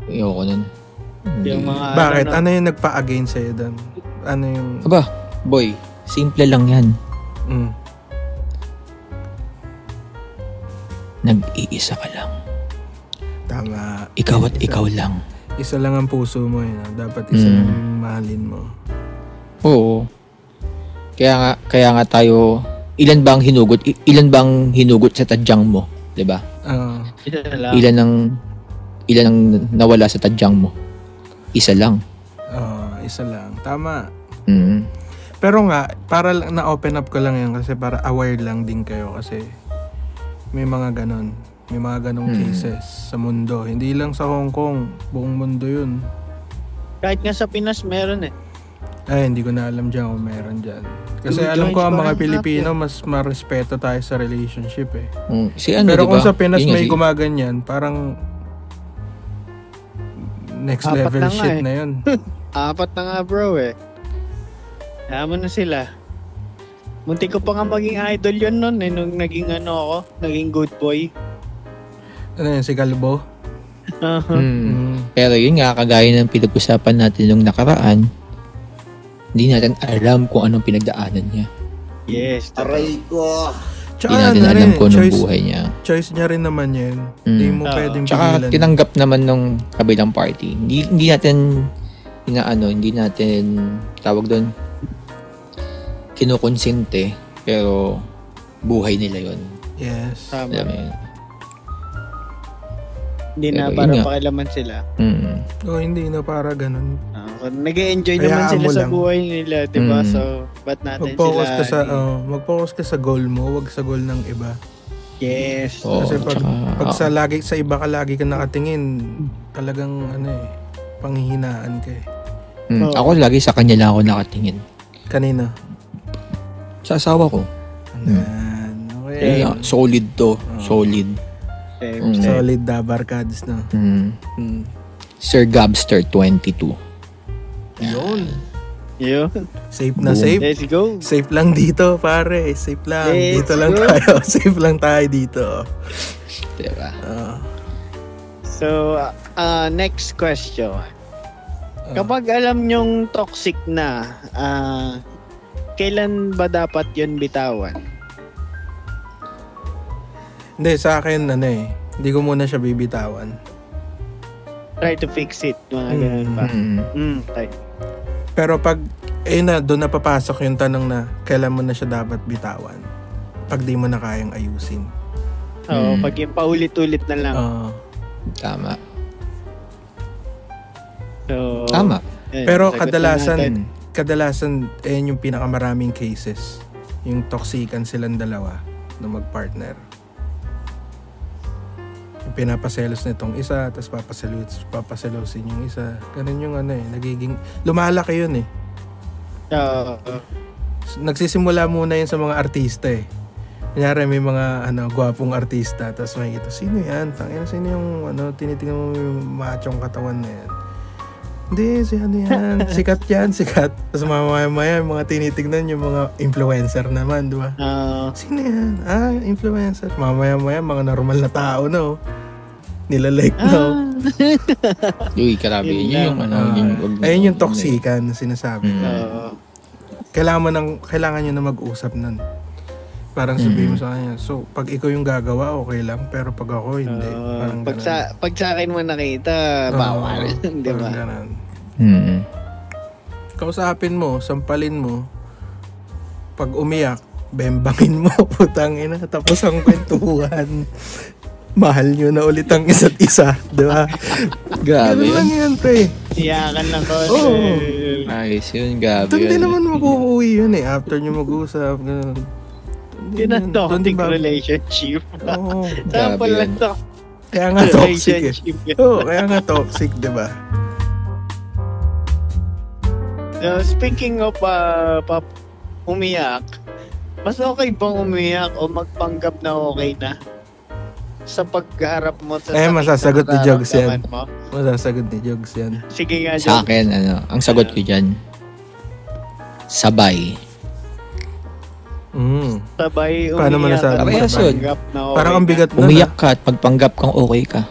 Ayoko nun. Yung mga, Bakit? Ano yung nagpa-against sa'yo doon? Ano yung... Aba, boy, simple lang yan. Nag-iisa ka lang. Tama. Ikaw at ikaw lang. Isa lang ang puso mo yun. Dapat isa lang yung mahalin mo. Oo. Kaya nga tayo, ilan bang hinugot sa tadyang mo, 'di ba? Ilan ang nawala sa tadyang mo? Isa lang. Isa lang. Tama. Mm. Pero nga, para na-open up ko lang yan kasi para aware lang din kayo kasi may mga ganon. May mga ganong cases sa mundo. Hindi lang sa Hong Kong. Buong mundo yun. kahit nga sa Pinas meron eh. Ay, hindi ko na alam dyan kung meron dyan. Kasi alam ko ang mga Pilipino, mas marespeto tayo sa relationship eh. Pero diba? kung sa Pinas may gumaganyan, parang next Apat level na nga shit eh. na yun. 4 na nga bro eh. Kaya mo na sila. Munti ko pa nga maging idol yun nun eh, nung naging naging good boy. Ano yun, si Galbo? Pero yun nga, kagaya ng pinag-usapan natin nung nakaraan, hindi natin alam kung anong pinagdaanan niya. Yes. Aray ko. Hindi natin alam kung anong buhay niya. Choice niya rin naman yan. Hindi mo pwedeng Tsaka pigilan. tinanggap naman nung kabilang party. Hindi natin hindi natin, tawag doon, kinukonsente, pero buhay nila yon. Yes. Tama. Alam mo yun? Hindi na Pero para yun nga. pakialaman sila. Hindi na para ganun. Nag-e-enjoy Hayaan naman sila mo sa lang. buhay nila, di ba? Mm. So, ba't natin Mag-focus sila... ka sa mag-focus ka sa goal mo, wag sa goal ng iba. Yes. Oo, Kasi pag tsaka, sa iba ka lagi ka nakatingin, talagang panghihinaan ka eh. Oo. ako lagi sa kanya lang ako nakatingin. Kanina. Sa asawa ko. Yan. Okay. Kaya, solid to. Solid. Same, same. Solid Dabarkads, no? Mm. Sir Gabster 22. Yun. Yun. Safe na Boom. safe. Let's go. Safe lang dito, pare. Safe lang. Let's Dito lang go. tayo. Safe lang tayo dito. Diba? So, next question. Kapag alam nyong toxic na, kailan ba dapat yun bitawan? Hindi, sa akin, hindi ko muna siya bibitawan. Try to fix it, mga ganun ba? Okay. Pero pag, doon na papasok yung tanong na kailan mo na siya dapat bitawan. Pag di mo na kayang ayusin. So, pag yung paulit-ulit na lang. Tama. So, Tama. yun, Pero sagot na natin. kadalasan, yung pinakamaraming cases. Yung toxican silang dalawa na mag-partner. Yung pinapaselos nitong isa, tapos papaselosin yung isa. Ganun yung nagiging, lumalaki yun eh. Nagsisimula muna yun sa mga artista eh. Kunyari may mga gwapong artista, tapos makikita, sino yan? Tangina, sino yung tinitingnan mo yung machong katawan na yan? Hindi, si yan? Sikat yan, sikat. Tapos mamaya yung mga tinitingnan yung mga influencer naman, di ba? Sino yan? Influencer. Mamaya mga normal na tao, no? Nilalike, no? Uy, karabi. Yun yung ayun yung toxican na sinasabi. Mm. Kailangan nyo na mag-usap nun. Parang sabihin mo sa kanya, so pag ikaw yung gagawa, okay lang, pero pag ako, hindi. Parang Pag sa akin mo nakita, bawal. Di ba? Kausapin mo, sampalin mo, pag umiyak, bembangin mo, putang ina, tapos ang kwentuhan. Mahal nyo na ulit ang isa't isa, di ba? Grabe Ganun lang yun. yan, pre. Iyakan lang ko. Oo. Ayos yun, grabe Doon din yun. naman mag-uuwi yun eh, after nyo mag-usap. Ganun. Yun ang toxic Doon ba- relationship. Oo. Sample Grabe lang yan. to. Kaya nga toxic eh. Relationship. Oo, kaya nga toxic, di ba? Speaking of umiyak, mas okay bang umiyak o magpanggap na okay na? Sa pagharap mo sa sakit masasagot na ni Jogs yan. nararamdaman mo? Masasagot ni Jogs yan. Sige nga, Sa Jogs. akin, ang sagot ko dyan, sabay. Sabay Paano mo umiyak nasabi? at Parehas yun. magpanggap na okay Parang ang na. bigat nun. Umiyak ka at magpanggap kang okay ka.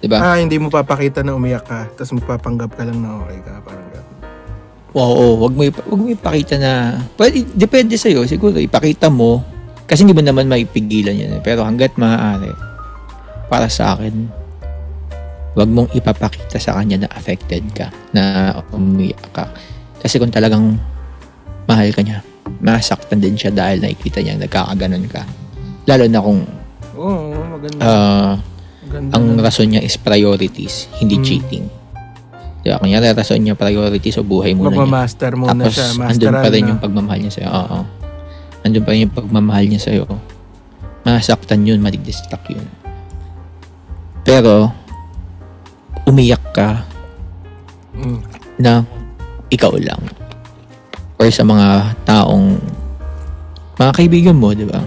Diba? Hindi mo papakita na umiyak ka, tapos magpapanggap ka lang na okay ka. Parang gano'n. Oo, wag mo ipakita na, depende sa'yo, siguro ipakita mo, kasi hindi mo naman maipigilan yan eh. Pero hanggat maaari, para sa akin, wag mong ipapakita sa kanya na affected ka, na umiyak ka. Kasi kung talagang mahal ka niya, masaktan din siya dahil nakikita niya nagkakaganon ka. Lalo na kung Oo, maganda. Maganda ang na. rason niya is priorities, hindi cheating. Diba? Kunyari, rason niya priorities o buhay muna niya. Magmamaster muna Tapos, siya. andun pa Masteral rin na. yung pagmamahal niya sa'yo. Oo. Andun pa rin yung pagmamahal niya sa'yo. Masaktan yun, madidistract yun. Pero, umiyak ka na ikaw lang. Or sa mga taong, mga kaibigan mo, di ba?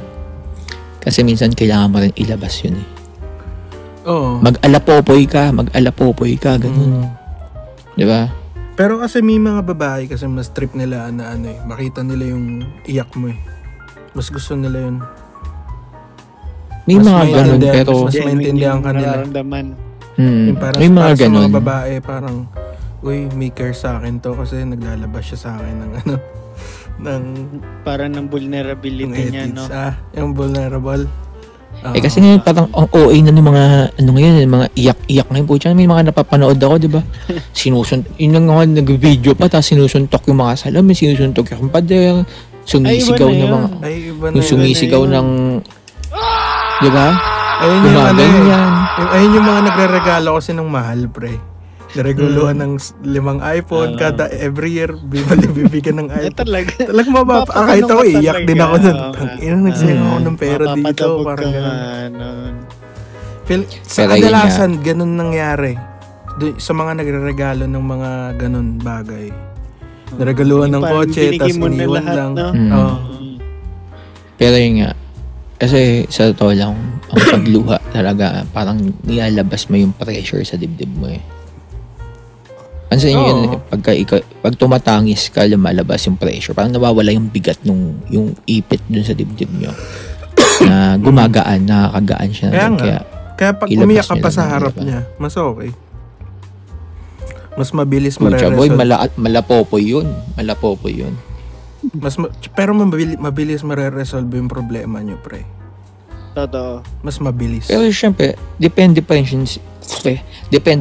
Kasi minsan kailangan mo rin ilabas yun eh. Oo. Mag-alapopoy ka, ganun. Di ba? Pero kasi may mga babae kasi mas trip nila na makita nila yung iyak mo eh. Mas gusto nila yun. May Mas mga ganun, maintindihan- pero mas maintindihan ka nila. Nararamdaman. Yung parang, may mga para sa ganun. mga babae, parang, uy, may care sa akin to kasi naglalabas siya sa akin ng ng Para ng vulnerability niya, no? edits. Yung vulnerable. Kasi ngayon parang ang OA na ng mga ngayon, mga iyak-iyak na yung po. May mga napapanood ako, di ba? Yun lang nga nag-video pa, tapos sinusuntok yung mga salamin, sinusuntok yung pader, sumisigaw ng mga, sumisigaw ng, di ba? Ayun yung mga nagre-regalo kasi ng mahal, pre. Nareguluhan ng 5 iPhone kada every year bibigyan ng iPhone. Talagang mababa. Kahit ako iyak din ako nun. Tangina, nagsayang ako ng pera dito. Parang gano'n. Sa kadalasan, ganun nangyari. Sa mga nagre-regalo ng mga ganun bagay. Naregaluhan ng kotse, tas iniwan lang. Pero yun nga, kasi sa totoo lang, ang pagluha talaga, parang nilalabas mo yung pressure sa dibdib mo eh. Ano sa inyo yun, pag tumatangis ka, lumalabas yung pressure. Parang nawawala yung bigat yung ipit dun sa dibdib nyo. Na gumagaan, nakakagaan siya. Kaya pag umiyak ka pa sa harap niya, mas okay. Mas mabilis ma-resolve. Boy, malapopoy yun. Pero mabilis ma-resolve yung problema nyo, pre. Totoo. Mas mabilis. Pero syempre, depende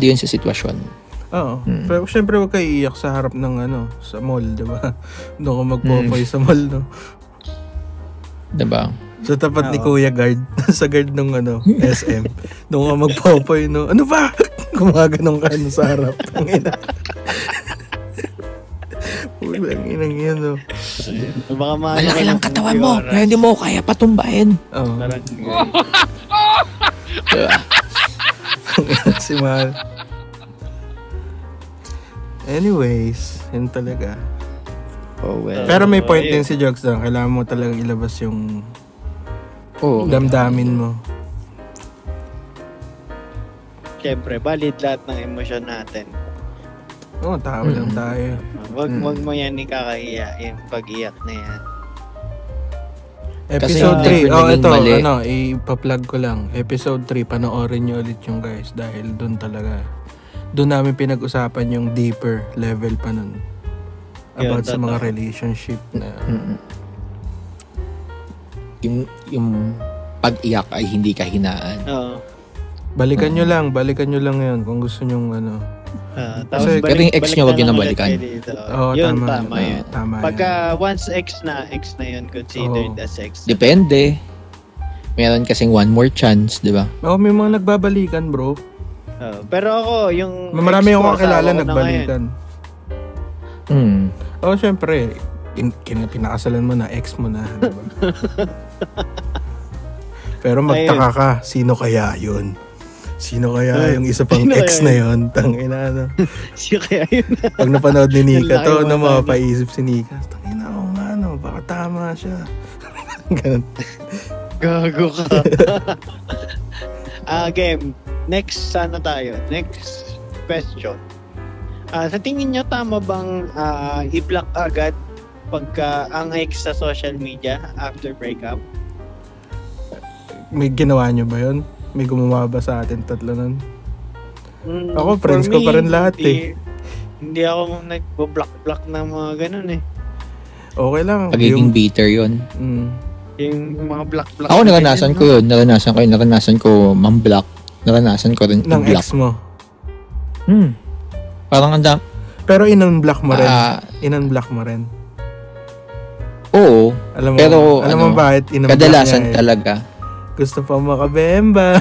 yun sa sitwasyon. Oo. Pero syempre huwag kayo iiyak sa harap ng sa mall, diba? Doon ka magpopoy sa mall, no? Diba? Sa tapat ni Kuya Guard, sa guard ng SM. Doon ka magpopoy, no? Ano ba? Gumaganong ka sa harap. Ulang inang yan, no? Malaki lang katawan mo, pero hindi mo kaya patumbahin. Oo. Si Mahal. Anyways, yun talaga. Pero may point din si Jokes doon. Kailangan mo talagang ilabas yung damdamin mo. Siyempre, valid lahat ng emosyon natin. Oo, tao lang tayo. Wag mo yan ikakahiya, yung pag-iyak na yan. Episode 3, ito, ipa-plug ko lang. Episode 3, panoorin nyo ulit yung guys. Dahil doon talaga, doon namin pinag-usapan yung deeper level pa nun. About sa mga relationship na... Yung pag-iyak ay hindi kahinaan. Balikan nyo lang yun kung gusto nyong pero yung ex nyo, wag yun ang balikan. Yun, tama yun. Pagka once ex na yun, considered as ex. Depende. Meron kasing one more chance, di ba? May mga nagbabalikan, bro. Pero ako, yung... Marami akong kakilala nagbalikan. Syempre, pinakasalan mo na, ex mo na, diba? Pero magtaka ka, sino kaya yun? Sino kaya yung isa pang ex na yun? Tangina, Sino kaya yun? Pag napanood ni Nika to, mapapaisip si Nika, tangina ko nga, baka tama siya. Ganun. Gago ka. Game. Next, sana tayo? Next question. Sa tingin nyo, tama bang i-block agad pagka ang ex sa social media after breakup? May ginawa nyo ba yun? May gumawa ba sa atin tatlo nun? Ako, friends ko pa rin lahat Hindi ako nagbo-block ng mga ganun eh. Okay lang. Pagiging bitter yun. Yung mga block. Ako naranasan ko yun. Naranasan ko mam-block. Naranasan ko rin ng ex mo? Parang pero in-unblock mo rin? In-unblock mo rin? Oo. Alam mo bakit in-unblock kadalasan niya talaga. Gusto pa makabemba.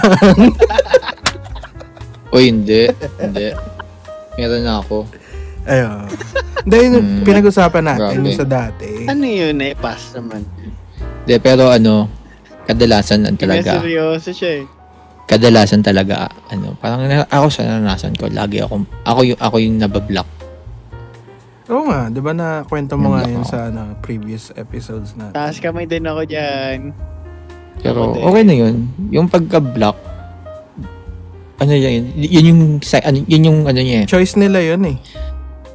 Hindi. Meron na ako. Ayun. Dahil pinag-usapan natin sa dati. Ano yun pass naman. Hindi, pero kadalasan talaga. Seryoso siya eh. Kadalasan talaga, parang ako sa naranasan ko, lagi ako yung nabablock. Oo nga, di ba na kwento mo nga yun sa previous episodes na. Taas kamay din ako dyan. Pero okay na yun. Yung pagka-block, yun yung niya. Choice nila yun eh.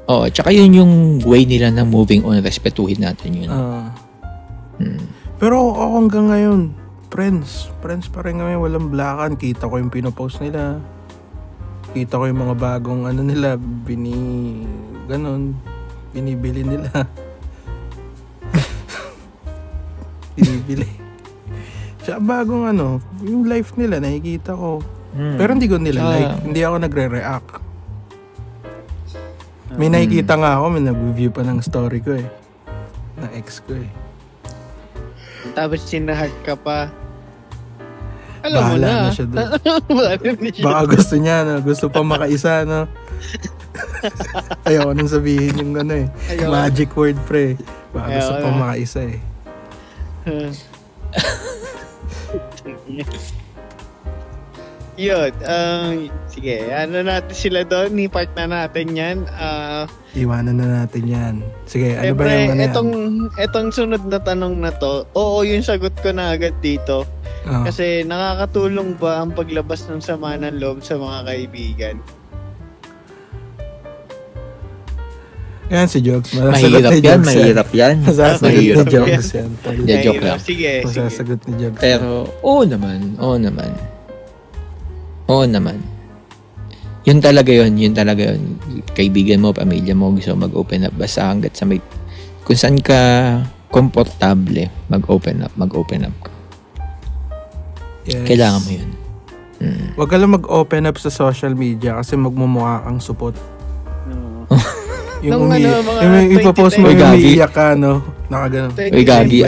Oo, tsaka yun yung way nila na moving on, respetuhin natin yun. Pero ako hanggang ngayon, friends pa rin kami, walang blackan. Kita ko yung pinopost nila. Kita ko yung mga bagong nila, binibili nila. Binibili. Tsaka bagong yung life nila, nakikita ko. Pero hindi ko nila like. Hindi ako nagre-react. May nakikita nga ako, may nag-review pa ng story ko eh. Ng ex ko eh. Tapos sinahag ka pa. Alam mo Bahala na. na siya doon. Baka gusto niya, gusto pa makaisa, no? Ayaw ko nang sabihin yung Ayaw. magic word, pre. Baka Ayaw gusto pa na. makaisa eh. Yun. Sige, natin sila doon. Ni-part na natin yan. Iwanan na natin yan. Sige, ano ba Siyempre, yung yan? etong sunod na tanong na to, oo, yung sagot ko na agad dito. Oh. Kasi nakakatulong ba ang paglabas ng sama ng loob sa mga kaibigan? Yan si Jogs. Mahirap yan. Masasagot ni Mahirap Jogs yan. Hindi, joke lang. Sige. Masasagot ni Jogs. Pero, oo naman. Yun talaga yun. Kaibigan mo, pamilya mo, gusto mag-open up. Basta hanggat sa may, kung saan ka komportable, mag-open up ka. Yes. Kailangan mo yun. Huwag ka lang mag-open up sa social media kasi magmumukha kang supot. Yung ipopost mo Uy, yung Gagi. umiiyak ka, nakaganon. Uy, Gagi,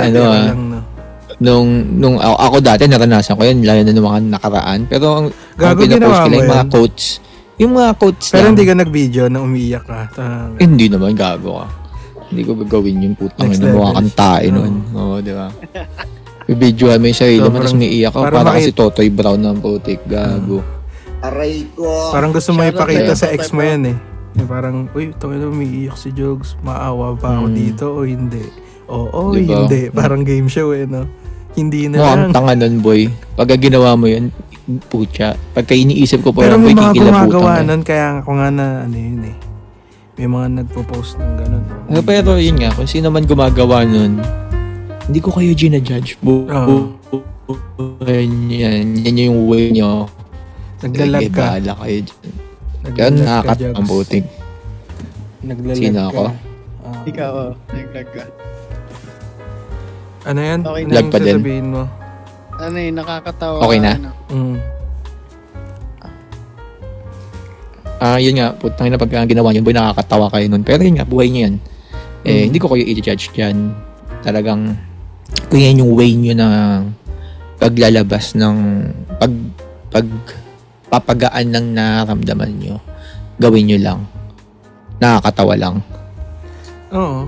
Nung ako dati, naranasan ko yun, lalo na ng mga nakaraan. Pero ang Gago, pinapost ginawa ko mo lang yung mga yan? quotes. Yung mga quotes Pero lang. hindi ka nag-video na umiiyak ka. Hindi naman, gago ka. Hindi ko gagawin yung putang Next ina, mukha level. kang tae nun. Oo, di ba? Bibidyohan mo yung sarili So, mo, tapos umiiyak ka. para Para makita- kasi Totoy Brown ng putik, gago. Parang gusto mo Shoutout ipakita sa'yo, sa ex mo yan eh. Yung parang, uy, tangina umiiyak si Jogs. Maawa pa ako dito o hindi? Oo, Diba? hindi. Parang game show eh, no? Hindi na Mukhang lang. tanga nun, boy. Pagka ginawa mo yun, putya. Pagka iniisip ko po Pero yan, may boy, mga kikilabutan gumagawa ka. nun, kaya ako nga na, yun eh. May mga nagpo-post ng ganun. Pero yun nga, kung sino man gumagawa nun, hindi ko kayo ginajudge. Yan yung way nyo. Naglalag Sige, ka. bahala kayo dyan. Kaya Naglalag ka, nakakat Jogs. ang putik. Naglalag Sino ka. ako? Ikaw, naglag ka. Ano yan? Okay, Ano lag yung pa din. sasabihin mo? Ano nakakatawa. Okay na? Yun nga, putang ina pagka ginawa nyo, boy, nakakatawa kayo nun. Pero yun nga, buhay nyo yan. Hindi ko kayo i-judge dyan. Talagang, kung yan yung way nyo na paglalabas ng pagpapagaan ng nararamdaman nyo, gawin nyo lang. Nakakatawa lang. Oo.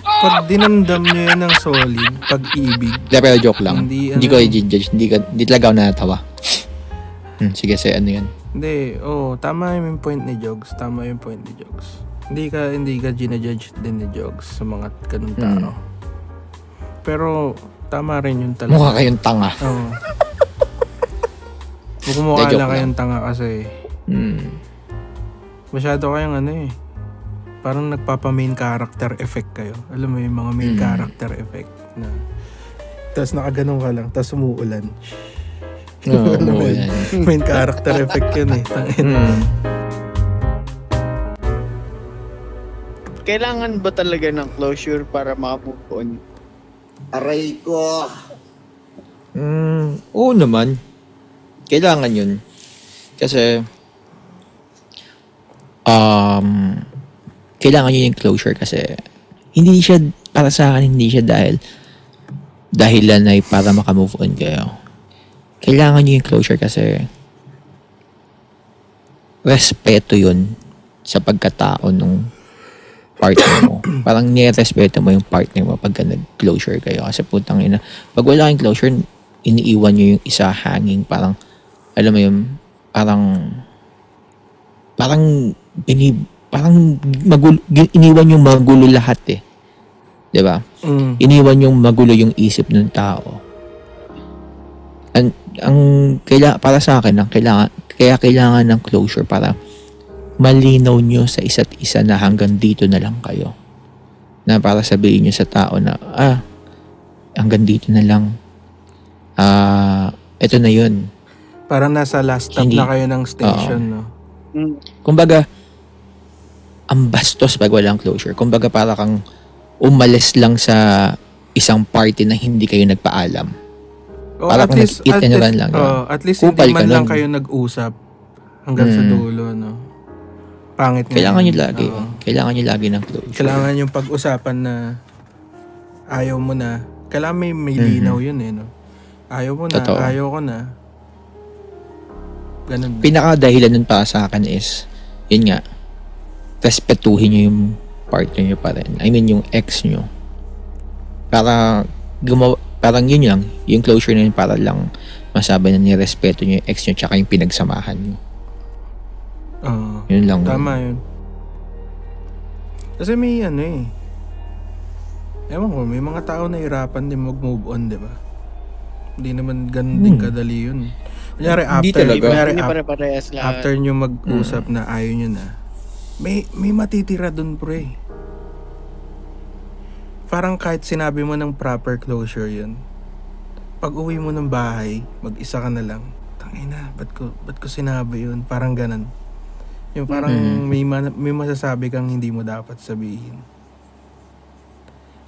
Pag dinamdam nyo yan ng solid, pag-ibig, Pero joke lang. Hindi, Hindi ko i-judge. Hindi talaga ako natatawa. Sige, say ano yan. Hindi, tama yung point ni Jogs. Hindi ka ginajudge din ni Jogs sa mga ganun tao. Pero, tama rin yun talaga. Mukha kayong tanga. Oo. Mukha Joke lang lang. kayong tanga kasi masyado kayong parang nagpapa-main character effect kayo. Alam mo yung mga main character effect na tapos nakaganon ka lang, tapos umuulan. Oo, Alam mo yun? yan. Main character effect yun eh. Tangin. Kailangan ba talaga ng closure para maka-move on? Oo naman. Kailangan yun. Kasi, kailangan yun yung closure kasi hindi siya, para sa akin, hindi siya dahilan ay para makamove on kayo. Kailangan nyo yung closure kasi respeto yun sa pagkatao nung partner mo. Parang nirespeto mo yung partner mo pagka nag-closure kayo. Kasi putang ina, pag wala kayong closure, iniiwan nyo yung isa hanging parang, alam mo yun, iniwan yung magulo lahat eh. 'Di ba? Iniwan yung magulo yung isip ng tao. Para sa akin, kailangan ng closure para malinaw nyo sa isa't isa na hanggang dito na lang kayo. Na para sabihin nyo sa tao na, hanggang dito na lang. Ito na yun. Parang nasa last stop Hindi. na kayo ng station, no? Kumbaga, ang bastos pag walang closure. Kumbaga, para kang umalis lang sa isang party na hindi kayo nagpaalam. Para kung nag-eat and run lang. At least Kupal hindi man ka lang nun. kayo nag-usap hanggang sa dulo, no? Pangit nga. Kailangan nyo lagi. Oo. Kailangan nyo lagi ng closure. Kailangan yung pag-usapan na ayaw mo na. Kailangan may linaw yun eh, no? Ayaw mo na, Totoo. ayaw ko na. Ganun. Pinaka-dahilan nun para sa akin is, yun nga, respetuhin nyo yung partner nyo pa rin. I mean, yung ex nyo. Para parang yun lang, yung closure na yun para lang masabi na nirespeto nyo yung ex nyo tsaka yung pinagsamahan nyo. Oo. Yun lang. Tama yun. Kasi may ewan ko, may mga tao na hirapan din mag-move on, di ba? Hindi naman ganun din kadali yun. Kunyari, Hindi talaga. Hindi pare-parehas lahat. after nyo mag-usap na ayaw nyo na, may matitira dun, pre. Parang kahit sinabi mo ng proper closure yun, pag uwi mo ng bahay, mag-isa ka na lang. Tangina, ba't ko sinabi yun? Parang ganun. Yung parang may masasabi kang hindi mo dapat sabihin.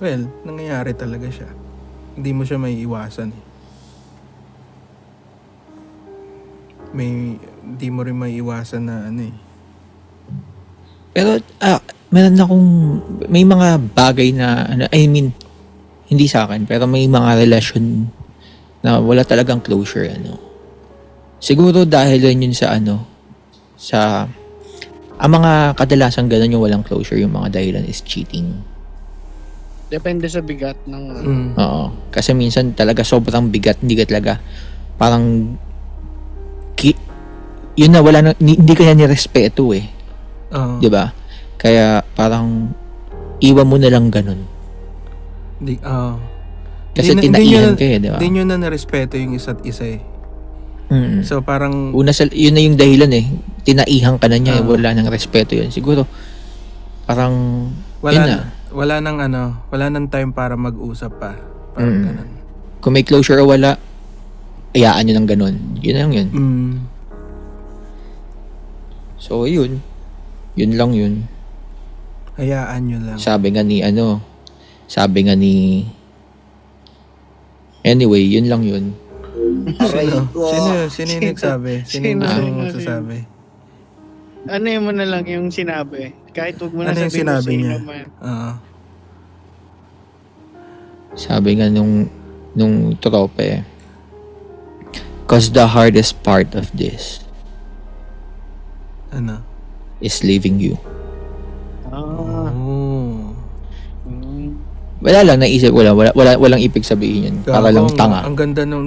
Well, nangyayari talaga siya. Hindi mo siya may iwasan eh. Hindi mo rin may iwasan na Pero, may mga bagay na, I mean, hindi sa akin, pero may mga relasyon na wala talagang closure, Siguro dahil yun sa ang mga kadalasan ganun yung walang closure, yung mga dahilan is cheating. Depende sa bigat ng... Oo. Kasi minsan talaga sobrang bigat, hindi ka talaga, parang, yun na, hindi ka na nirespeto eh. Di ba? Kaya parang iwan mo na lang ganun. Kasi tinaihan ka eh, di ba? Hindi nyo na narespeto yung isa't isa eh. So parang... Yun na yung dahilan eh. Tinaihan ka na niya, wala nang respeto yun. Siguro, parang, wala nang time para mag-usap pa. Parang ganun. Kung may closure o wala, ayaan nyo ng ganun. Yun lang yun. So, yun. Yun lang yun. Hayaan nyo lang. Sabi nga ni anyway, yun lang yun. Sino yung nagsabi? Sino yung magsasabi? Ano mo na lang yung sinabi? Kahit huwag mo na Ano yung sabihin sinabi niya? man. Sabi nga nung trope, cause the hardest part of this is leaving you. Wala lang, naisip ko lang. Walang ibig sabihin yan. Para lang tanga. Ang ganda nung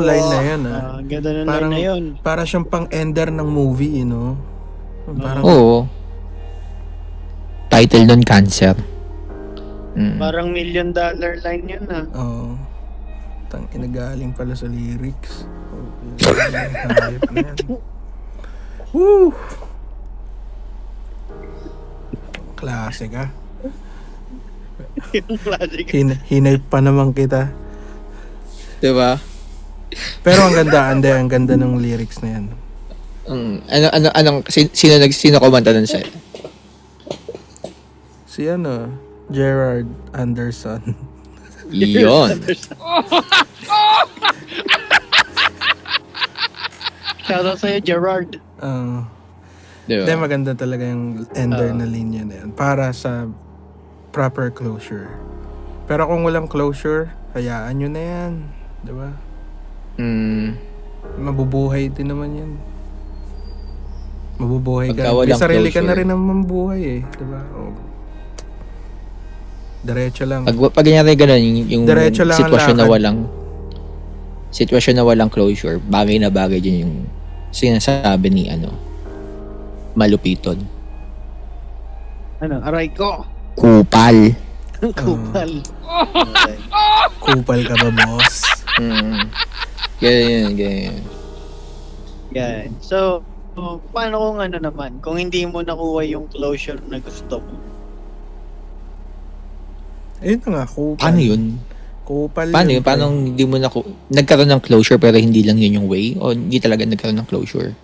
line na yan. Ang ganda nung line na yun. Para siyang pang-ender ng movie, Parang, Oo. Title nun, Cancer. Parang $1 million line yun Oo. Inagaling pala sa lyrics. Hayop na yan. Woo! Classic Yung classic. Hinay pa naman kita. Diba? Pero ang ganda ng lyrics na yan. Sino kumanta nun sa'yo? Si Gerard Anderson. Yun. Shoutout sa'yo, Gerard. Diba? Hindi, maganda talaga yung ender na linya na yan. Para sa proper closure. Pero kung walang closure, hayaan nyo na yan. Diba? Mabubuhay din naman yan. Mabubuhay ka. May sarili ka na rin ang mabubuhay eh. Diba? Diretso lang. Pag nangyari ganun, yung sitwasyon na walang closure, bagay na bagay din yung sinasabi ni Malupiton. Aray ko. Kupal. Kupal. Kupal ka ba, boss? Ganyan. Yan. So, paano kung naman? Kung hindi mo nakuha yung closure na gusto mo? Ayun na nga, kupal. Paano yun? Kupal Paano yun? Paano hindi mo nagkaroon ng closure pero hindi lang yun yung way? O hindi talaga nagkaroon ng closure?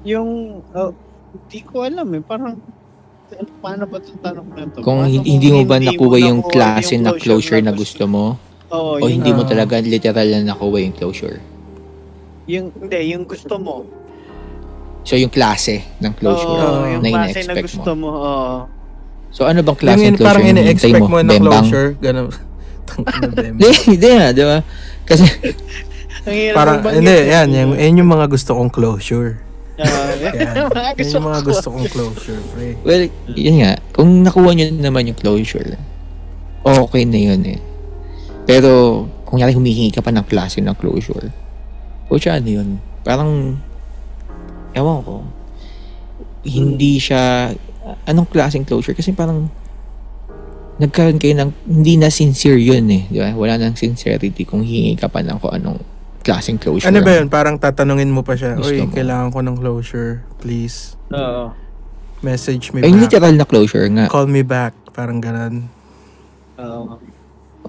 Hindi ko alam eh. Parang, paano ba itong tanong na ito? Kung hindi mo ba nakuha yung klase na closure na gusto mo? Oo, O hindi mo Oo. talaga literal na nakuha yung closure? yung gusto mo. So, yung klase ng closure Oo, yung na klase na ina-expect gusto mo. mo. Oo. So, ano bang klase ng Yung closure parang yung hinihintay ina-expect mo na Bembang? closure. Ganun. Tangina, bembang. Hindi na, di ba? Kasi, Ang hirap Parang, magbanggit hindi, eh. yan yung mga gusto kong closure. Yan. Yan yung mga gusto kong closure, pre. well, yun nga. Kung nakuha nyo naman yung closure, okay na yun eh. Pero, kung yari humihingi ka pa ng klase ng closure, o siya, ano yun? Parang, ewan ko, hindi siya, anong klaseng closure? Kasi parang, nagkaroon kayo ng, hindi na sincere yun eh. Di ba? Wala nang sincerity kung hingi ka pa ng kung anong klaseng closure. Ano ba yun? Parang tatanungin mo pa siya, Gusto uy, mo. kailangan ko ng closure. Please. Oo. Message me Ay, back. literal na closure nga. Call me back. Parang ganun. Oo.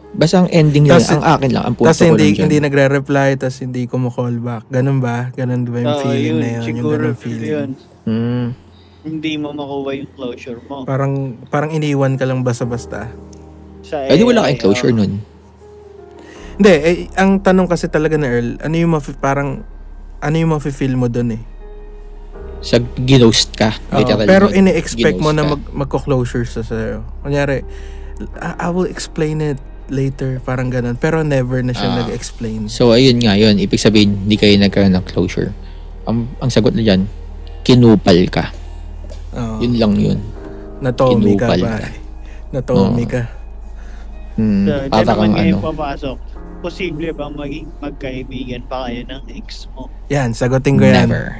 Basta ang ending lang, Tas- ang akin lang, ang punto Tapos ko lang hindi dyan. nagre-reply, tapos hindi ko mo-call back. Ganun ba? Ganun ba yung Oo, feeling na yun? Yung siguro ganun feeling. yun. Hmm. Hindi mo makuha yung closure mo. Parang iniwan ka lang basta-basta. Sa Ay, di wala AI, kayong closure oo. nun. Hindi, ang tanong kasi talaga na Earl, ano yung mafe-feel mo dun eh? Sa ginost ka. Oo, literal pero nun. ini-expect mo Ginost na ka. magko-closure sa sa'yo. Kunyari, I will explain it later, parang ganun. Pero never na siya nag-explain. So, ayun nga yun. Ibig sabihin, hindi kayo nagkaroon ng closure. Ang sagot na dyan, kinupal ka. Oo. Yun lang yun. Natomi ka Kinupal ba? ka. Natomi ka. So, Para dyan naman kang ngayon ano. papasok. Posible bang maging magkaibigan pa kayo ng ex mo? Yan, sagutin ko yan. Never.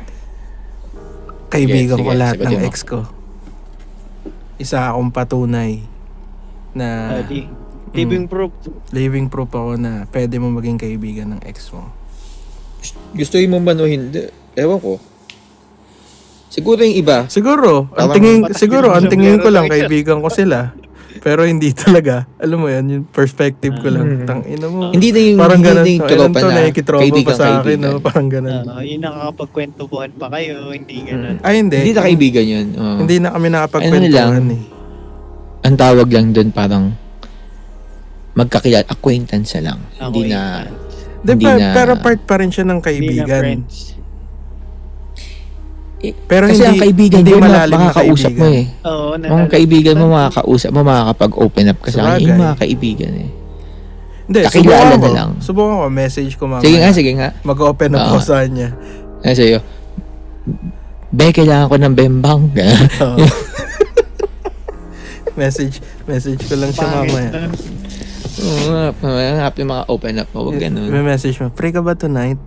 Kaibigan Sige, ko lahat sagutin ng mo. ex ko. Isa akong patunay na Living proof. living proof ako na pwede mo maging kaibigan ng ex mo. Gusto mo man o hindi? Ewan ko. Siguro yung iba. Siguro, ang tingin ko lang kaibigan ko sila. Pero hindi talaga. Alam mo yan, yung perspective ko lang. Tangina mo. Hindi na yung, Parang hindi ganun. na yung tropa na Nakikitropa pa sa akin, no? Parang ganun. Yung nakakapagkwentuhan pa kayo, hindi ganun. Ay, hindi. Hindi na kaibigan yun. Oo. Hindi na kami Ano nakapagkwentuhan lang? eh. Ang tawag lang doon parang magkakilala, acquaintance na lang. Hindi na, hindi na, Pero part pa rin siya ng Hindi na kaibigan. friends. Pero kasi ang kaibigan hindi mo na malalim na makakausap mo kaibigan. eh. Oo, Mga kaibigan mo makakausap mo, makakapag-open up ka sa kanya. Yung mga kaibigan eh. Hindi, kakilala na lang. Subukan ko, message ko mamaya. Sige nga. Mag-open up ko sa kanya. Ano sa'yo? Be, kailangan ko ng bembang. Oo. message ko lang siya mamaya. Happy mga open up mo. Huwag ganun. May message mo, free ka ba tonight?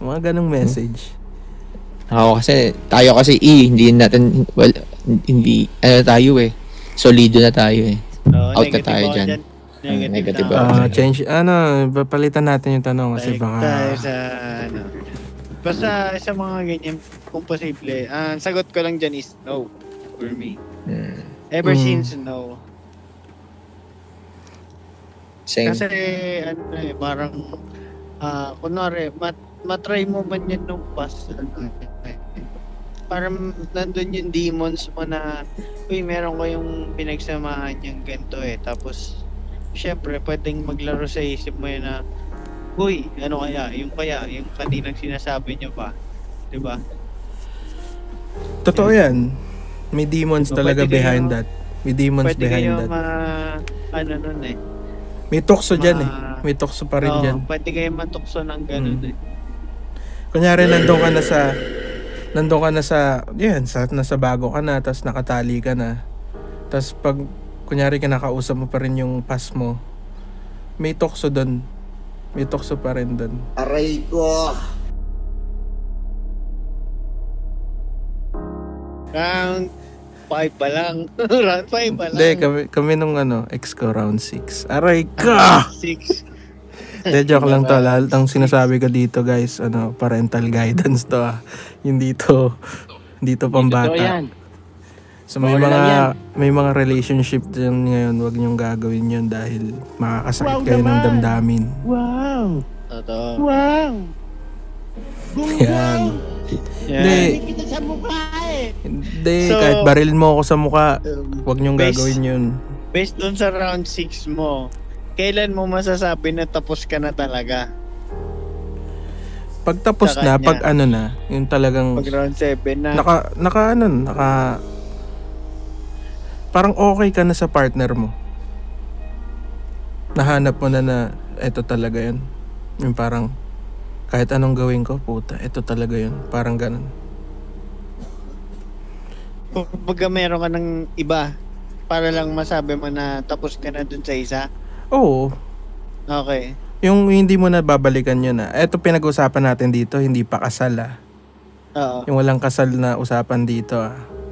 Mga ganong message. Tayo kasi hindi natin, well, hindi, tayo eh. Solido na tayo eh. Out na tayo dyan. Negative ako. Change, palitan natin yung tanong kasi baka... Tayo sa, basta sa mga ganyan, kung posible, ang sagot ko lang dyan is no, for me. Ever since, no. Same. Kasi, parang, kunwari, matry mo man yan nung past, parang nandun yung demons mo na, uy, meron ko yung pinagsamahan yung ganito eh. Tapos, syempre, pwedeng maglaro sa isip mo yun na, uy, ano kaya, yung kaninang sinasabi nyo pa. Diba? Totoo yan. May demons So, talaga pwede behind kayo- that. May demons Pwede behind kayo that. nun eh. May tukso dyan eh. May tukso pa rin Oo, dyan. pwede kayo matukso ng ganun eh. Kunyari, nandun ka na sa, nasa bago ka na, tapos nakatali ka na. Tapos pag, kunyari kinakausap mo pa rin yung past mo, may tukso dun. May tukso pa rin dun. Aray ko! Round 5 pa lang. Round 5 pa lang. Hindi, kami nung ex ko, round 6. Aray ka! 6. Hindi, joke lang to. Lahat ang sinasabi ko dito, guys, parental guidance to ah. Hindi to pambata. So may mga relationship din ngayon, wag niyong gagawin yun dahil makakasakit kayo ng damdamin. Wow! Totoo. Yan. Hindi, Kita sa mukha eh. hindi, So, kahit barilin mo ako sa mukha, wag niyong based- gagawin yun. Based dun sa round 6 mo, kailan mo masasabi na tapos ka na talaga? Pag tapos Sa na, kanya. pag ano na, yung talagang Pag round 7 na. parang okay ka na sa partner mo. Nahanap mo na eto talaga yun. Yung parang, kahit anong gawin ko, puta, eto talaga yun. Parang ganun. Pag meron ka ng iba, para lang masabi mo na tapos ka na dun sa isa. Oo, Okay. yung hindi mo na babalikan yun na. Eto pinag-usapan natin dito, hindi pa kasal Oo. Yung walang kasal na usapan dito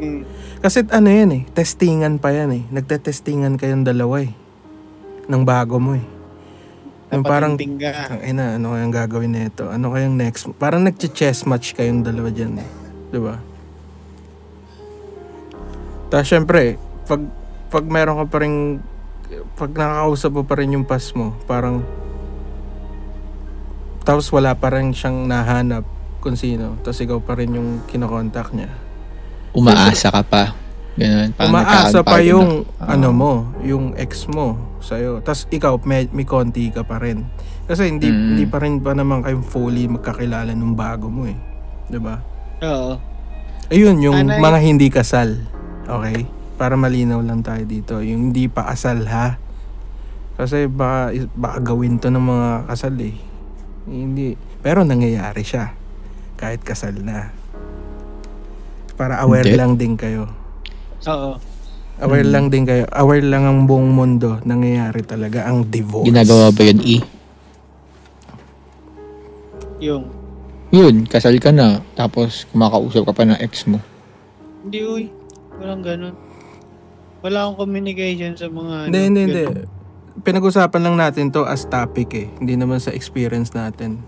Mm. Kasi ano yan testingan pa yan Nagtetestingan kayong dalawa ng bago mo Yung parang, Napatinting ka. ano kayang gagawin nito? Ano kayang next? Parang nagche-chess match kayong dalawa dyan Diba? Tapos syempre, pag meron ka pa rin, pag nakakausap mo pa rin yung past mo, parang, tapos wala pa rin siyang nahanap kung sino, tapos ikaw pa rin yung kinokontak niya. Umaasa ka pa. Ganun. Parang Umaasa pa nagkakaroon yung, ng- yung ex mo sa'yo. Tapos ikaw, may konti ka pa rin. Kasi hindi pa rin ba naman kayong fully magkakilala nung bago mo Diba? Oo. Ayun, yung Anay. mga hindi kasal. Okay? Para malinaw lang tayo dito. Yung hindi pa kasal Kasi baka gawin to ng mga kasal Hindi. Pero nangyayari siya. Kahit kasal na. Para aware Hindi. lang din kayo. Oo. Aware lang din kayo. Aware lang ang buong mundo. Nangyayari talaga ang divorce. Ginagawa ba yun, Yung. Yun, kasal ka na. Tapos kumakausap ka pa ng ex mo. Hindi, uy. Walang ganun. Wala akong communication sa mga... Hindi. ganun. Pinag-usapan lang natin to as topic Hindi naman sa experience natin.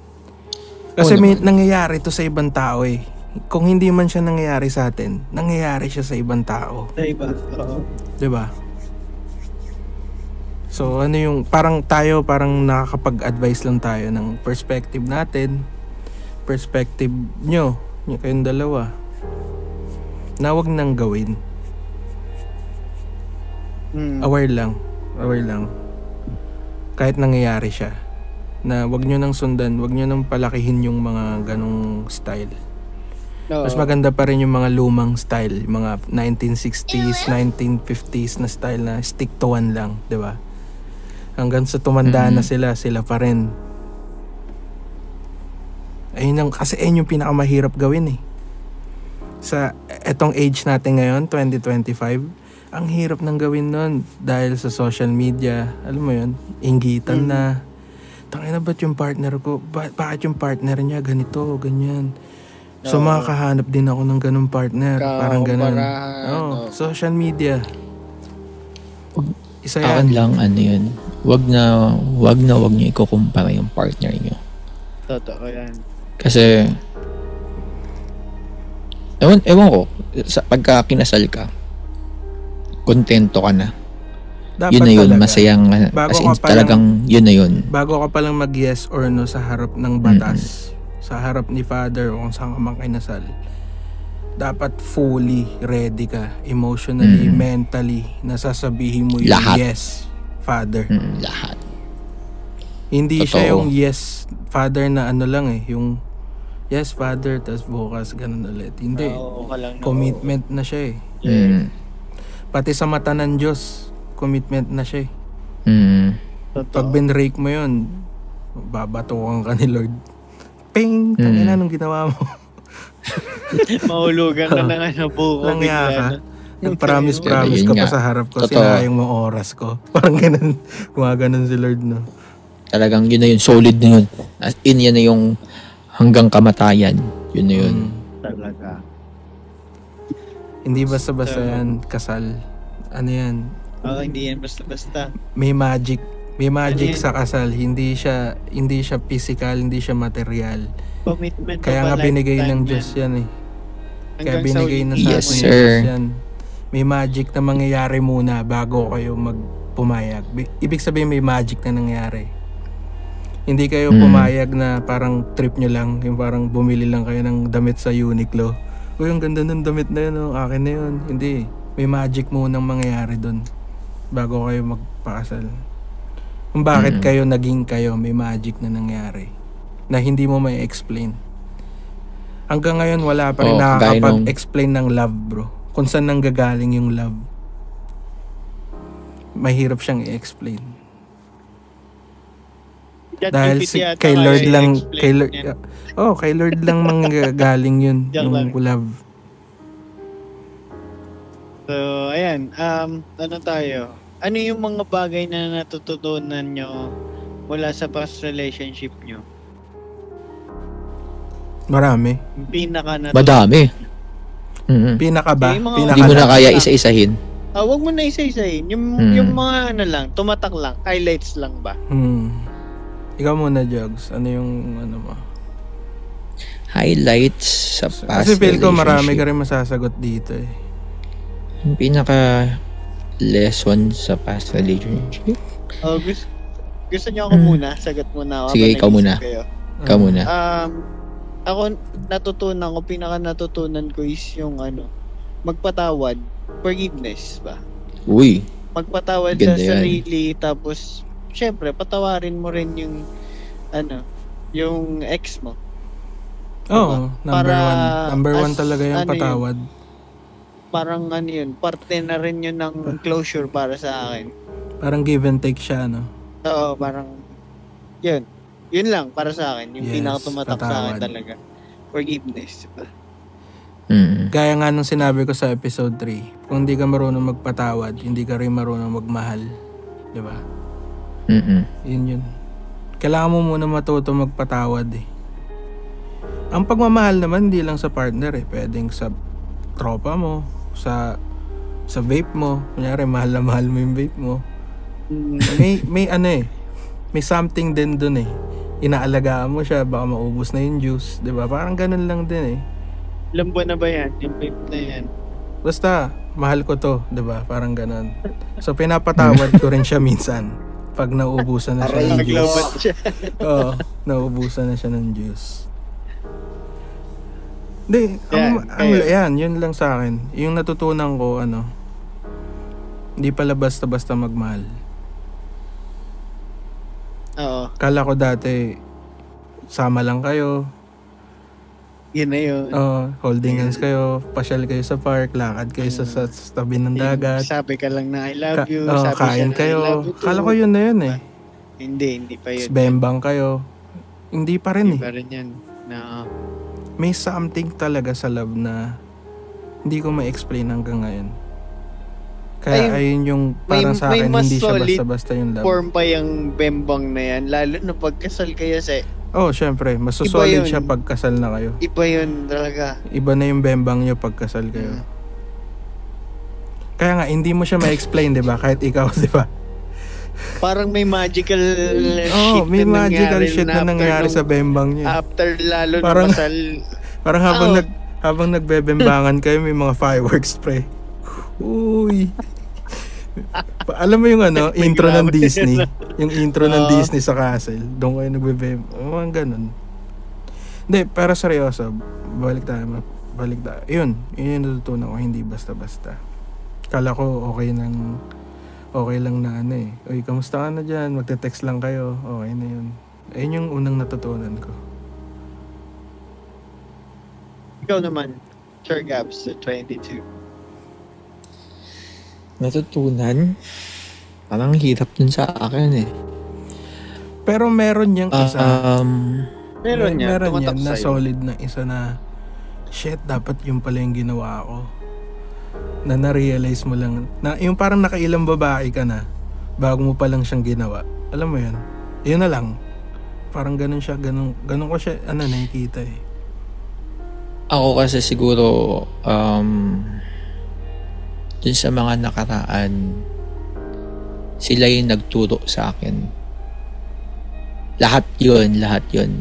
Kasi Oo may naman. nangyayari to sa ibang tao Kung hindi man siya nangyayari sa atin, nangyayari siya sa ibang tao. Sa iba. Oo. 'Di ba? So ano yung parang nakakapag-advise lang tayo ng perspective natin, perspective nyo kayong dalawa. Na wag nang gawin. Mm. Aware lang. Kahit nangyayari siya. Na wag nyo nang sundan, wag nyo nang palakihin yung mga ganong style. Oo. Mas maganda pa rin yung mga lumang style, yung mga 1960s, 1950s na style na stick to one lang, 'di ba? Hanggang sa tumanda na sila pa rin. Kasi yung pinakamahirap gawin Sa etong age natin ngayon, 2025, ang hirap nang gawin nun dahil sa social media, alam mo yun, inggitan na. Tangina ba't yung partner ko, bakit yung partner niya ganito, ganyan. So Oo. makakahanap din ako ng ganung partner. Parang ganun. Kakumparahan, oo. Social media. Isa Akin yan. lang, yun. Wag niyo ikukumpara yung partner niyo. Totoo yan. Kasi, ewan ko, pagka kinasal ka, kontento ka na. Dapat Yun na yun, talaga. masayang, Bago as in, ka pa talagang yun na yun. Bago ka palang mag yes or no sa harap ng batas, sa harap ni father o kung saan ka man kinasal, dapat fully ready ka, emotionally, mentally, nasasabihin mo yung Lahat. yes, father. Lahat. Hindi Totoo. siya yung yes, father na ano lang yung yes, father, tas bukas, ganun ulit. Hindi. Oo, ka lang. Commitment na siya Mm. Pati sa mata ng Diyos, commitment na siya Pag Totoo. binrake mo yun, babatukan ka ni Lord. Ping! Tangina nung ginawa mo. Mahulugan ka na nga buko. Langya ka. bigla, no? Nag-promise Yun ka pa nga. sa harap ko. Totoo. Sinayang mo oras ko. Parang ganun. Gumaganon si Lord, no? Talagang yun na yun, solid na yun. As in, yan na yung hanggang kamatayan. Yun na yun. Talaga. Hindi basta-basta yan, kasal. Ano yan? Oo, hindi yan basta-basta. May magic. May magic Ano yan? sa kasal. Hindi siya physical, hindi siya material. Commitment Kaya nga binigay ng Diyos yan Kaya binigay na sa Yes, atin ng sir. Diyos yan. May magic na mangyayari muna bago kayo pumayag. Ibig sabihin may magic na nangyari. Hindi kayo pumayag na parang trip nyo lang. Yung parang bumili lang kayo ng damit sa Uniqlo. Uy, ang ganda ng damit na yun. Akin na yun. Hindi. May magic munang mangyayari dun bago kayo magpakasal. Kung bakit kayo naging kayo, may magic na nangyari na hindi mo may explain. Hanggang ngayon wala pa rin nakakapag-explain ng love, bro. Kung saan nanggagaling yung love. Mahirap siyang i-explain. Dahil kay Lord lang, kay Lord lang manggagaling yun, yung love. So, ayan, ano tayo? Ano yung mga bagay na natututunan nyo mula sa past relationship nyo? Marami. Madami. Pinaka ba? Hindi mo na kaya isa-isahin. Wag mo na isa-isahin. Yung mga ano lang, tumatak lang, highlights lang ba? Ikaw muna, Jogs. Ano yung ano mo? Highlights sa past Kasi feel ko relationship. marami ka rin masasagot dito eh. Yung pinaka lesson sa past relationship? Gusto niyo ako muna? Sagot muna ako. Sige, ikaw muna. Ikaw muna. Ako pinaka natutunan ko is yung ano, magpatawad, forgiveness ba? Uy. Magpatawad sa sarili, tapos syempre patawarin mo rin yung ano, yung ex mo. Oo, number one talaga yung patawad. Parang ano yun, parte na rin yun ng closure para sa akin. Parang give and take siya, no? Oo, parang yun. Yun lang para sa akin, yung pinakatumatak sa akin talaga. Forgiveness. Gaya nga nung sinabi ko sa episode 3, kung hindi ka marunong magpatawad, hindi ka rin marunong magmahal. Diba? Yun. Kailangan mo muna matuto magpatawad eh. Ang pagmamahal naman hindi lang sa partner eh. Pwedeng sa tropa mo, sa vape mo. Kunyari, mahal na mahal mo yung vape mo. May ano eh. May something din dun eh. Inaalagaan mo siya, baka maubos na yung juice. Diba? Parang ganun lang din eh. Ilang buwan na ba yan? Yung vape na yan? Basta, mahal ko to. Diba? Parang ganun. So, pinapatawad ko rin siya minsan. Pag nauubusan na siya ng juice. Oo, nauubusan na siya ng juice. Hindi, yun lang sa akin. Yung natutunan ko, hindi pala basta-basta magmahal. Oo. Kala ko dati, sama lang kayo. Yun na yun. Holding hands kayo, pasyal kayo sa park, lakad kayo sa tabi ng dagat. Sabi ka lang na I love you. Kain kayo. Kala ko yun na yun eh. Hindi pa yun. Bembang kayo. Hindi pa rin eh. Hindi pa rin yan. May something talaga sa love na hindi ko ma-explain hanggang ngayon. Kaya ayun yung parang sa akin, hindi siya basta-basta yung love. Form pa yung bembang na yan, lalo na pagkasal kayo sa... syempre, mas solid siya pagkasal na kayo. Iba yun talaga. Iba na yung bembang nyo pagkasal kayo. Kaya nga, hindi mo siya ma-explain, di ba? Kahit ikaw, di ba? Parang may magical shit may magical shit na nangyari sa bembang niya. After lalo na kasal. Parang habang nagbebembangan kayo, may mga fireworks spray. Uy. Alam mo yung intro ng Disney? Yung intro ng Disney sa castle. Doon kayo nagbebembang. Ganun. Hindi, pero seryoso. Balik tayo. Yun yung natutunan ko. Hindi basta-basta. Kala ko okay lang na Uy, kamusta ka na dyan? Magte-text lang kayo. Okay na yun. Ayun yung unang natutunan ko. Ikaw naman, Sir Gabs, 22. Natutunan? Parang hirap dun sa akin eh. Pero meron niyang isa. Meron yan na solid na isa na shit, dapat yung pala yung ginawa ko. Na na-realize mo lang na yung parang nakailang babae ka na bago mo pa lang siyang ginawa. Alam mo yun? Yun na lang. Parang ganun siya, ganun ko siya, nakikita eh. Ako kasi siguro dun sa mga nakaraan, sila yung nagturo sa akin. Lahat yun.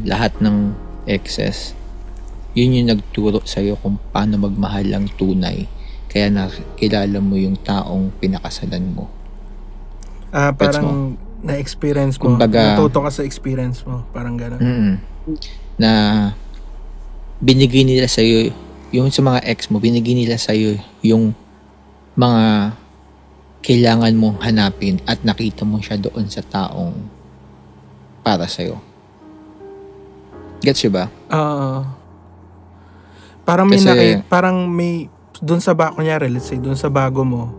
Lahat ng exes. Yun yung nagturo sa'yo kung paano magmahal ng tunay. Kaya nakilala mo yung taong pinakasalan mo. Parang na-experience mo. Kumbaga, natuto ka sa experience mo. Parang gano'n. Na binigay nila sa'yo, yung sa mga ex mo, binigay nila sa'yo yung mga kailangan mong hanapin at nakita mo siya doon sa taong para sa'yo. Gets you ba? Parang may Kasi- parang may doon sa kunyari, let's say doon sa bago mo,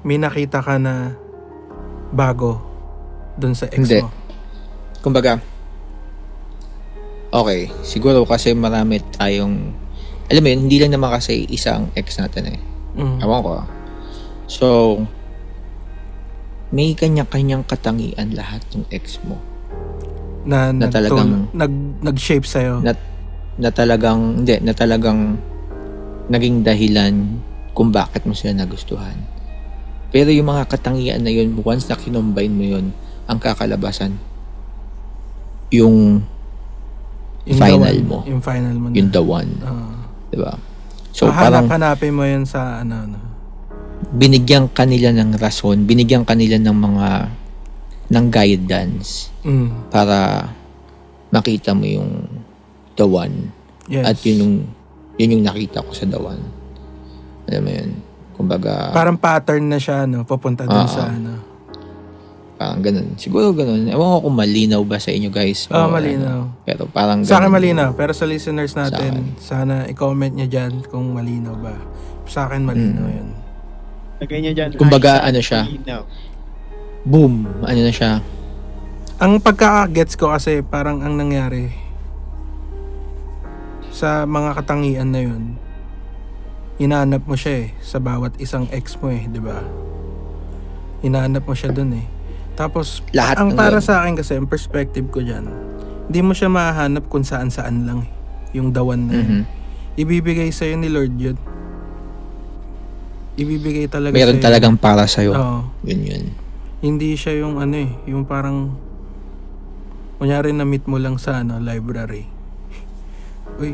may nakita ka na bago doon sa ex Hindi. mo. Kumbaga, okay, siguro kasi marami tayong, alam mo yun, hindi lang naman kasi isang ex natin eh. Ewan ko. So, may kanya-kanyang katangian lahat ng ex mo. Na talagang- nag-shape sa'yo. Na talagang naging dahilan kung bakit mo sila nagustuhan. Pero yung mga katangian na yun, once na kinombine mo yun, ang kakalabasan, yung final the one, mo. Yung final mo na. Yung the one. Diba? So, hanapin mo yun sa binigyan kanila ng rason, binigyan kanila ng guidance para makita mo yung the one. Yes. At yun yung nakita ko sa the one. Alam mo yun? Kumbaga, Parang pattern na siya, papunta dun sa parang ganun. Siguro ganun. Ewan ko kung malinaw ba sa inyo guys. Malinaw. Pero parang Sa akin ganun. malinaw. Pero sa listeners natin, sana i-comment nyo dyan kung malinaw ba. Sa akin malinaw yun. Lagay niyo dyan. Kumbaga, ano siya? Malinaw. Boom! Ano na siya? Ang pagka-gets ko kasi parang ang nangyari sa mga katangian na yun, hinahanap mo siya sa bawat isang ex mo di ba? Hinahanap mo siya dun Tapos, Lahat ang ng para yun. sa akin kasi, ang perspective ko dyan, hindi mo siya mahanap kung saan-saan lang yung dawan na yun. Ibibigay sa'yo ni Lord yun. Ibibigay talaga Meron sa'yo. talagang para sa'yo. Oo. Yun. Hindi siya yung yung parang kunyari na meet mo lang sa library. Uy,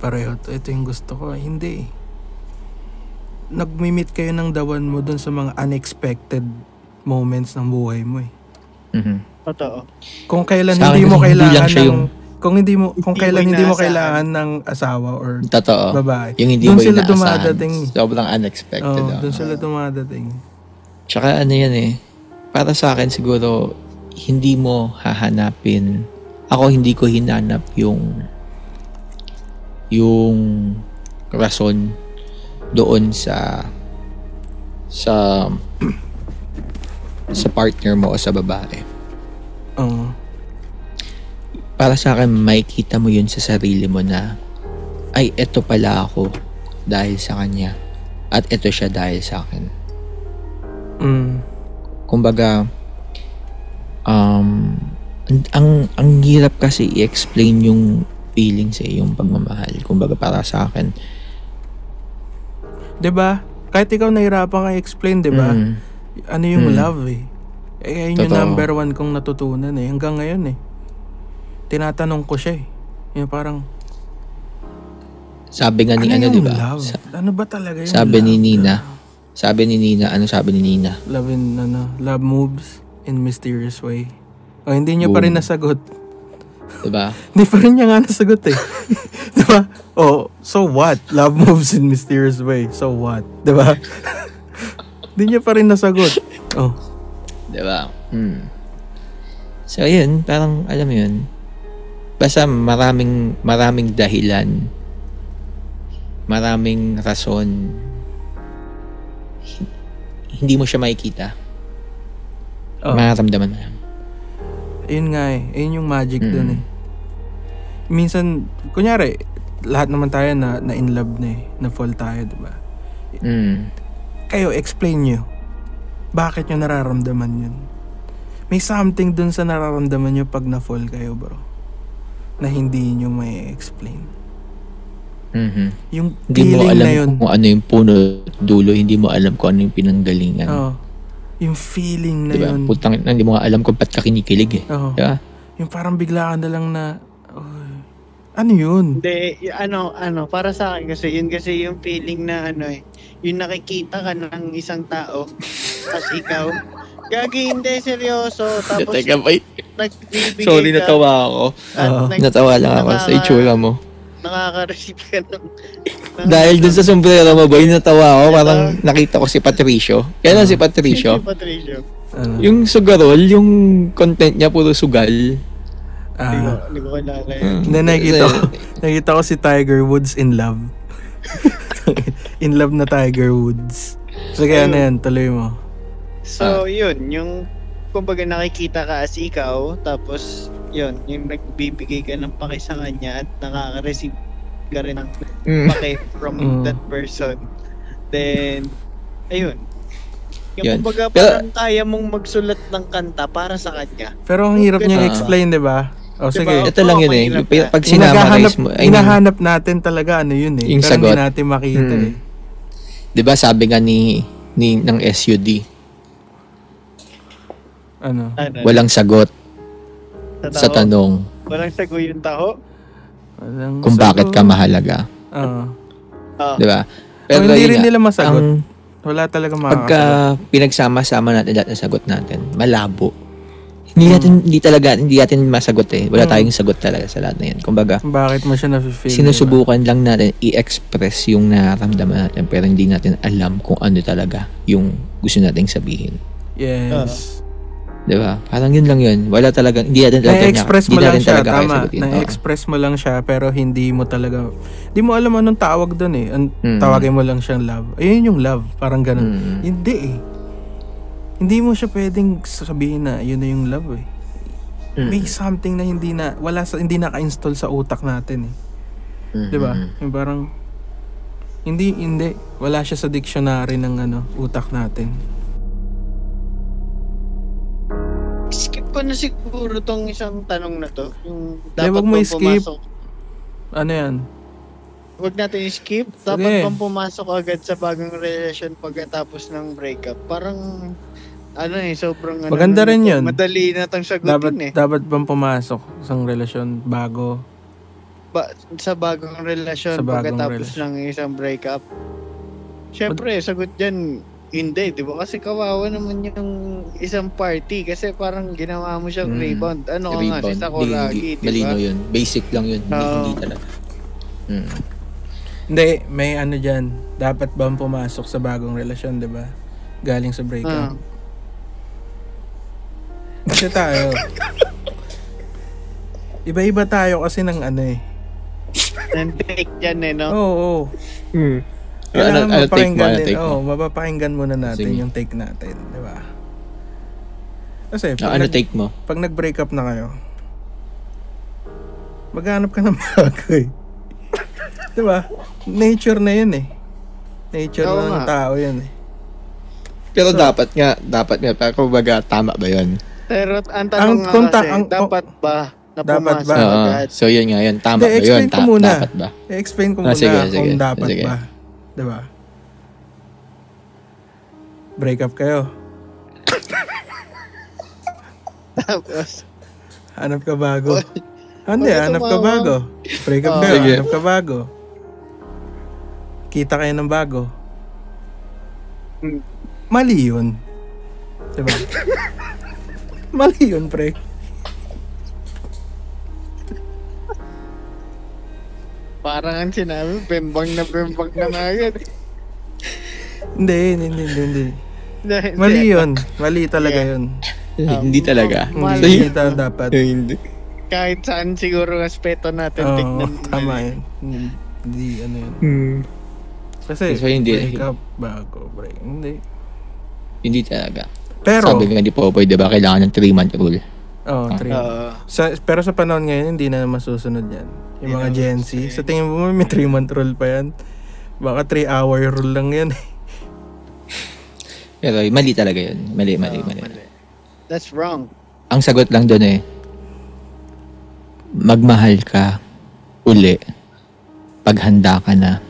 pareho ito yung gusto ko. Hindi. Nagmi-meet kayo ng dawan mo dun sa mga unexpected moments ng buhay mo Totoo. Kung kailan Sa akin, hindi mo hindi kailangan lang siya ng yung- kung kailan hindi mo inaasahan. kailangan ng asawa or Totoo. babae. Yung hindi Doon mo sila inaasahan. dumadating. Sobrang unexpected. Doon sila dumadating. Tsaka ano yan para sa akin siguro, hindi mo hahanapin, ako hindi ko hinanap yung rason doon sa partner mo o sa babae. Oo. Para sa akin, makikita mo yun sa sarili mo na, ay, eto pala ako dahil sa kanya. At eto siya dahil sa akin. Kumbaga, ang hirap kasi i-explain yung feelings yung pagmamahal. Kumbaga para sa akin. 'Di ba? Kahit ikaw nahirapan ka i-explain, 'di ba? Ano yung love ayun yung Totoo. number 1 kong natutunan hanggang ngayon tinatanong ko siya yung parang Sabi nga ni ano yung di ba? love? Ano ba talaga yung Sabi love? ni Nina. Ano sabi ni Nina? Love moves in mysterious way. Hindi niya pa rin Boom. nasagot. Diba? Hindi pa rin niya nga nasagot diba? So what? Love moves in mysterious way. So what? Diba? Hindi niya pa rin nasagot. Diba? So, yun. Parang, alam mo yun. Basta maraming dahilan. Maraming rason. Hindi mo siya makikita. Mararamdaman mo lang. Ayun nga ayun yung magic dun Minsan, kunyari, lahat naman tayo na in love na fall tayo, diba? Kayo, explain nyo. Bakit nyo nararamdaman yun? May something dun sa nararamdaman nyo pag na-fall kayo, bro. Na hindi nyo may explain. Yung Hindi mo feeling alam na yun. kung ano yung puno dulo. Hindi mo alam kung ano yung pinanggalingan. Yung feeling na Diba? yun. Putang, hindi mo nga alam kung ba't ka kinikilig Diba? Yung parang bigla ka na lang na, ano yun? Hindi, para sa akin kasi, yun kasi yung feeling na yung nakikita ka ng isang tao, as ikaw, gagi hindi, seryoso, tapos Teka, boy. nagbibigay Sorry, ka, natawa ako. at Natawa lang ako sa itsura mo. nakaka-receive ka ng Dahil dun sa sombrero mo, boy, natawa ako. Parang nakita ko si Patricio. Kaya lang si Patricio. Patricio. Ano? Yung sugarol, yung content niya puro sugal. Hindi ko kilala yun. Hindi, nakita ko si Tiger Woods in love. In love na Tiger Woods. So kaya na yan, tuloy mo. So, yun. Yung, kumbaga nakikita ka as ikaw, tapos, yun, yung nagbibigay ka ng pake sa kanya at nakaka-receive ka rin ng pake from that person. Then, ayun. Yung Yun. kumbaga parang kaya mong magsulat ng kanta para sa kanya. Pero ang hirap niyang explain, di ba? O sige. Diba? Ito lang yun eh. mahirap yan. Pag sinamarize mo, Hinahanap natin talaga ano yun eh. Yung Pero sagot. hindi natin makita eh. di ba sabi nga ng SUD, Ano? walang sagot sa tanong Walang sago yung taho. Walang kung bakit sagot. ka mahalaga. Oo. Di ba? Hindi yun rin nga, nila masagot. ang Wala talaga pagka makakasagot. pinagsama-sama natin lahat ng sagot natin, malabo. Hindi natin masagot eh. Wala tayong sagot talaga sa lahat na yan. Kumbaga, Bakit mo siya nafe-feel? sinusubukan lang natin i-express yung nararamdaman natin pero hindi natin alam kung ano talaga yung gusto nating sabihin. Yes. Di ba? Parang yun lang yun. Wala talaga, hindi natin Na-express mo lang siya, kaya tama. sagutin. Na-express mo lang siya, pero hindi mo talaga, hindi mo alam anong tawag doon eh. Tawagin mo lang siyang love. Ayun yung love, parang ganun. Hindi eh. Hindi mo siya pwedeng sabihin na yun na yung love eh. May something na hindi naka-install sa utak natin eh. Di ba? Yung parang, hindi, wala siya sa dictionary ng utak natin. Skip ko na siguro tong isang tanong na to. Yung Wag dapat mo bang i-skip. pumasok. Ano yan? Huwag natin i-skip. Dapat bang pumasok agad sa bagong relasyon pagkatapos ng breakup? Parang, sobrang Maganda rin yun. Madali na tang sagutin Dapat bang pumasok sa relasyon bago? Sa bagong relasyon Sa bagong pagkatapos ng isang breakup? Siyempre, sagot dyan, hindi, di ba? Kasi kawawa naman yung isang party kasi parang ginawa mo siyang rebound. Ano ka nga, si Sakuragi, di ba? Malino yun. Basic lang yun. Hindi talaga. Hindi, may dyan. Dapat bang pumasok sa bagong relasyon, di ba? Galing sa breakup. Kasi tayo, iba-iba tayo kasi ng Nandake dyan no? Oo. Kailangan mapakinggan din. Mapapakinggan muna natin yung take natin, di ba? Kasi, ano take mo? Pag nag-break up na kayo, maghanap ka ng bago eh. Di ba? Nature na yun eh. Nature ng tao yun eh. Pero dapat nga, pero kumbaga, tama ba yun? Pero ang tanong nga kasi, dapat ba na pumasok agad? So yun nga yun, tama ba yun? Dapat ba? I-explain ko muna kung dapat ba. Diba? Break up kayo. Tapos, hanap ka bago. Hanap ka bago. Break up kayo, hanap ka bago. Kita kayo ng bago. Mali yun. Diba? Mali yun, pre. Parang ang sinabi, bembang na agad. Hindi. Mali yun. Mali talaga yun. Hindi talaga. Hindi dapat. Hindi. Kahit saan siguro aspeto natin tignan. Tama yun. Hindi yun. Kasi break up bago break. Hindi talaga. Pero sabi nga di po pwede ba kailangan ng 3-month rule? 3. Pero sa panahon ngayon hindi na masusunod yan. Yung mga Gen Z, sa tingin mo may 3-month rule pa yan? Baka 3-hour rule lang yan. Pero mali talaga yun. Mali. That's wrong. Ang sagot lang doon magmahal ka uli paghanda ka na.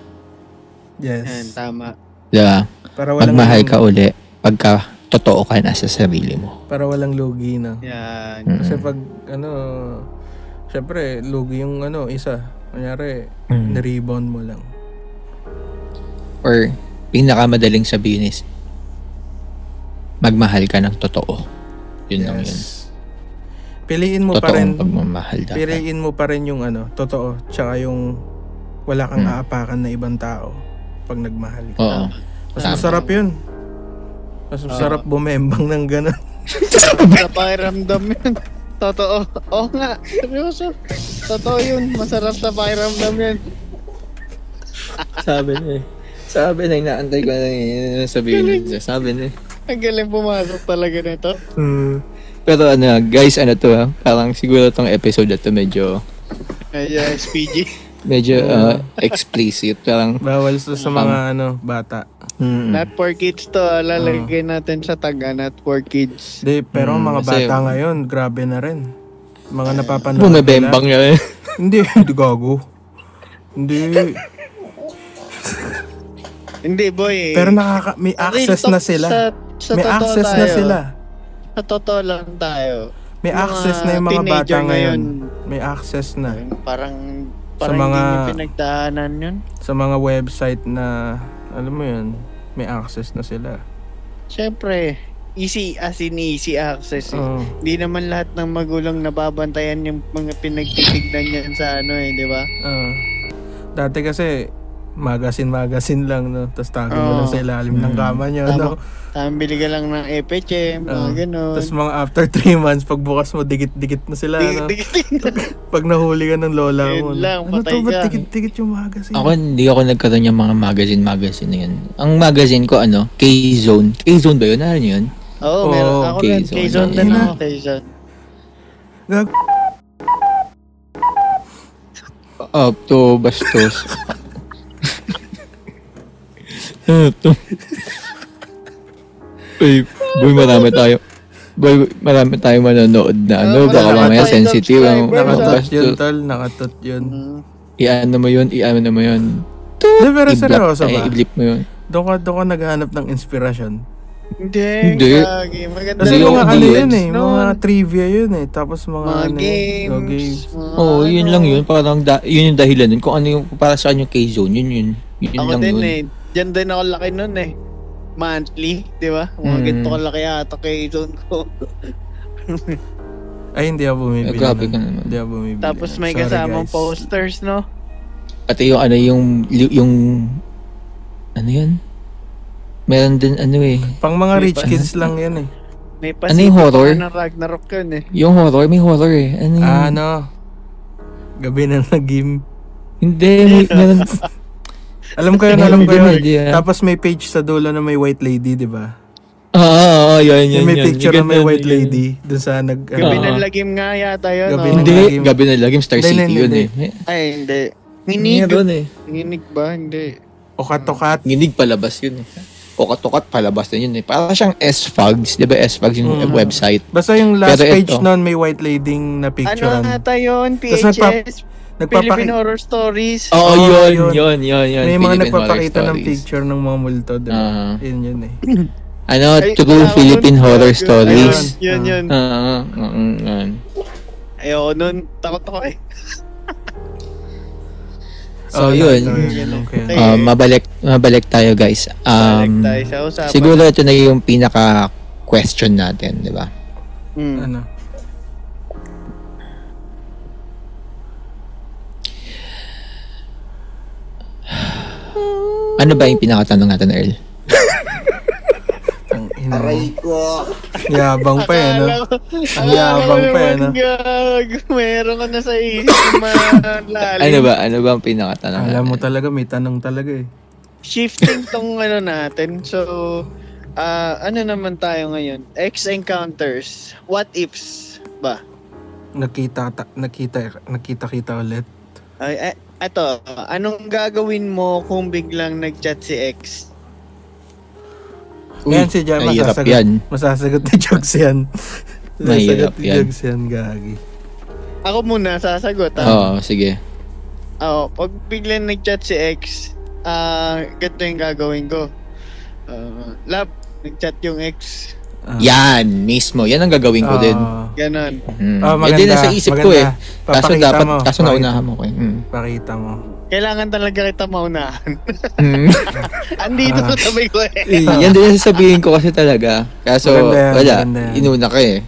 Yes. Yan, tama. Diba? Magmahal ka uli pagka totoo ka na sa sarili mo. Para walang lugi na. Yan. Kasi pag syempre lugi yung isa. Kunyari, na-rebound mo lang. Or pinakamadaling sabihin is magmahal ka ng totoo. Yun lang yun. Piliin mo totoo pa rin pagmamahal dapat. Piliin mo pa rin yung totoo tsaka yung wala kang aapakan na ibang tao pag nagmahal ka. Oo. Mas masarap yun. Mas masarap bumembang ng gano'n. Sa pakiramdam yun. Totoo. Oo nga. Seryoso. Totoo yun. Masarap sa pakiramdam yun. Sabi na, inaantay ko na yung sabihin niya. Sabi na. Ang galing pumasok talaga nito. Pero guys, to parang siguro tong episode na to medyo SPG. medyo explicit. Parang Bawal sa mga bata. Not for kids to. Lalagay natin sa taga. Not for kids. Pero mga kasi- bata ngayon, grabe na rin. Mga napapanood bumibembang nila. niya. Hindi gago. Hindi. Hindi boy. Pero may access na sila. May access na sila. Sa totoo lang tayo. May Mga access na yung mga bata teenager ngayon. May access na. Parang Sa hindi mga- niyo pinagdaanan yun. Sa mga website na, alam mo yun, may access na sila. Siyempre, easy access. Oo. Hindi naman lahat ng magulang nababantayan yung mga pinagtitignan niyan sa di ba? Dati kasi, magazine lang, no? Tapos tago mo lang sa ilalim ng kama nyo, no? Bili ka lang ng FHM, mga gano'n. Tapos mga after 3 months, pagbukas mo, dikit-dikit na sila, no? Pag nahuli ka ng lola mo, Yun lang, ano patay to, ba't ka. dikit-dikit yung magazine? Hindi ako nagkaroon ng mga magazine na yun. Ang magazine ko, K-Zone. K-Zone ba yun? Ano yun? Oo, meron. Ako rin, K-Zone. K-Zone din Ayun ako, na. K-Zone. Up to bastos. Boy, marami tayo manonood na baka mamaya sensitive ang Nakatot yun, bastos. tol. Nakatot yun. Iano mo yun. Hindi, pero seryoso ba? I-blip mo yun. Doon ka naghahanap ng inspirasyon. Hindi. Gagi. Maganda Kasi Hindi, mga hindi ano yun. yun eh, No. mga trivia yun eh. Tapos Mga games. Yun lang yun. Parang yun yung dahilan nun. Kung ano yung para saan yung K-Zone, yun Ako lang din yun. Diyan din ako laki nun monthly, di ba? Mga ganito kalaki ata K-Zone ko. Ay, hindi ako bumibili. Grabe nun. ka naman. Hindi ako bumibili. Tapos may Sorry, kasamang guys. posters, no? Pati yung ano yan? Meron din Pang mga rich Ano? kids lang yan eh. May Ano yung horror? ng Ragnarok yun Yung horror, may horror eh. Ano yun? Ano? Gabi na nag-game. Hindi, meron. Alam ko yun. Idea. Tapos may page sa dulo na may white lady, di ba? Yan. May picture na may Ganda white yun. lady. Doon sa Gabi ng lagim nga yata yun. Gabi no? ng Hindi, Lagim. Gabi na Lagim, Star Hindi, City yun hindi. eh. Ay, hindi. Nginig. Meron eh. Nginig ba? Hindi. Okat-okat. Nginig palabas yun eh. Okat-okat palabas na yun eh. Para siyang S-Fogs. Di ba S-Fogs yung website? Basta yung last Pero page ito. nun may white lady na Ano picturean. ata yun? Tapos PHS? Philippine nagpapakita. Horror Stories? Oo, yun. yun. May mga Philippine nagpapakita Horror ng Stories. picture ng mga multo, di ba? Yun eh. Ay, True wala ako Philippine nun. Horror Ayun, Stories. Yun. Yun. Ayoko nun. Takot ako eh. So, yun. Mabalik tayo guys. Balik tayo sa usapan. Siguro ito na yung pinaka question natin, di ba? Ano? Ano ba yung pinakatanong natin, Earl? Aray ko. Yabang pa eh, no? Ang yabang pa eh, no? Meron ka na sa isip na lalim. Ano ba ang pinakatanong natin? Alam mo talaga, may tanong talaga eh. Shifting tong naktin. So, ano naman tayo ngayon? X-encounters. What ifs ba? Nakita ulit. Ay, eto, anong gagawin mo kung biglang nag-chat si X? Yan si Jan, mahirap yan. masasagot ni Jogs yan. Mahirap Masasagot ni yan. Jogs yan, gagi. Ako muna, sasagot. Oo, sige. Pag biglang nag-chat si X, ganito yung gagawin ko. Lab, nag-chat yung X. Yan, mismo. Yan ang gagawin ko din. Ganon. Yan din nasa isip ko eh. Kaso naunahan mo ko eh. Pakita mo. Kailangan talaga kita maunahan. Andito ko sabi ko eh. Yan din yung sasabihin ko kasi talaga. Kaso Maganda yan. inuna ka eh.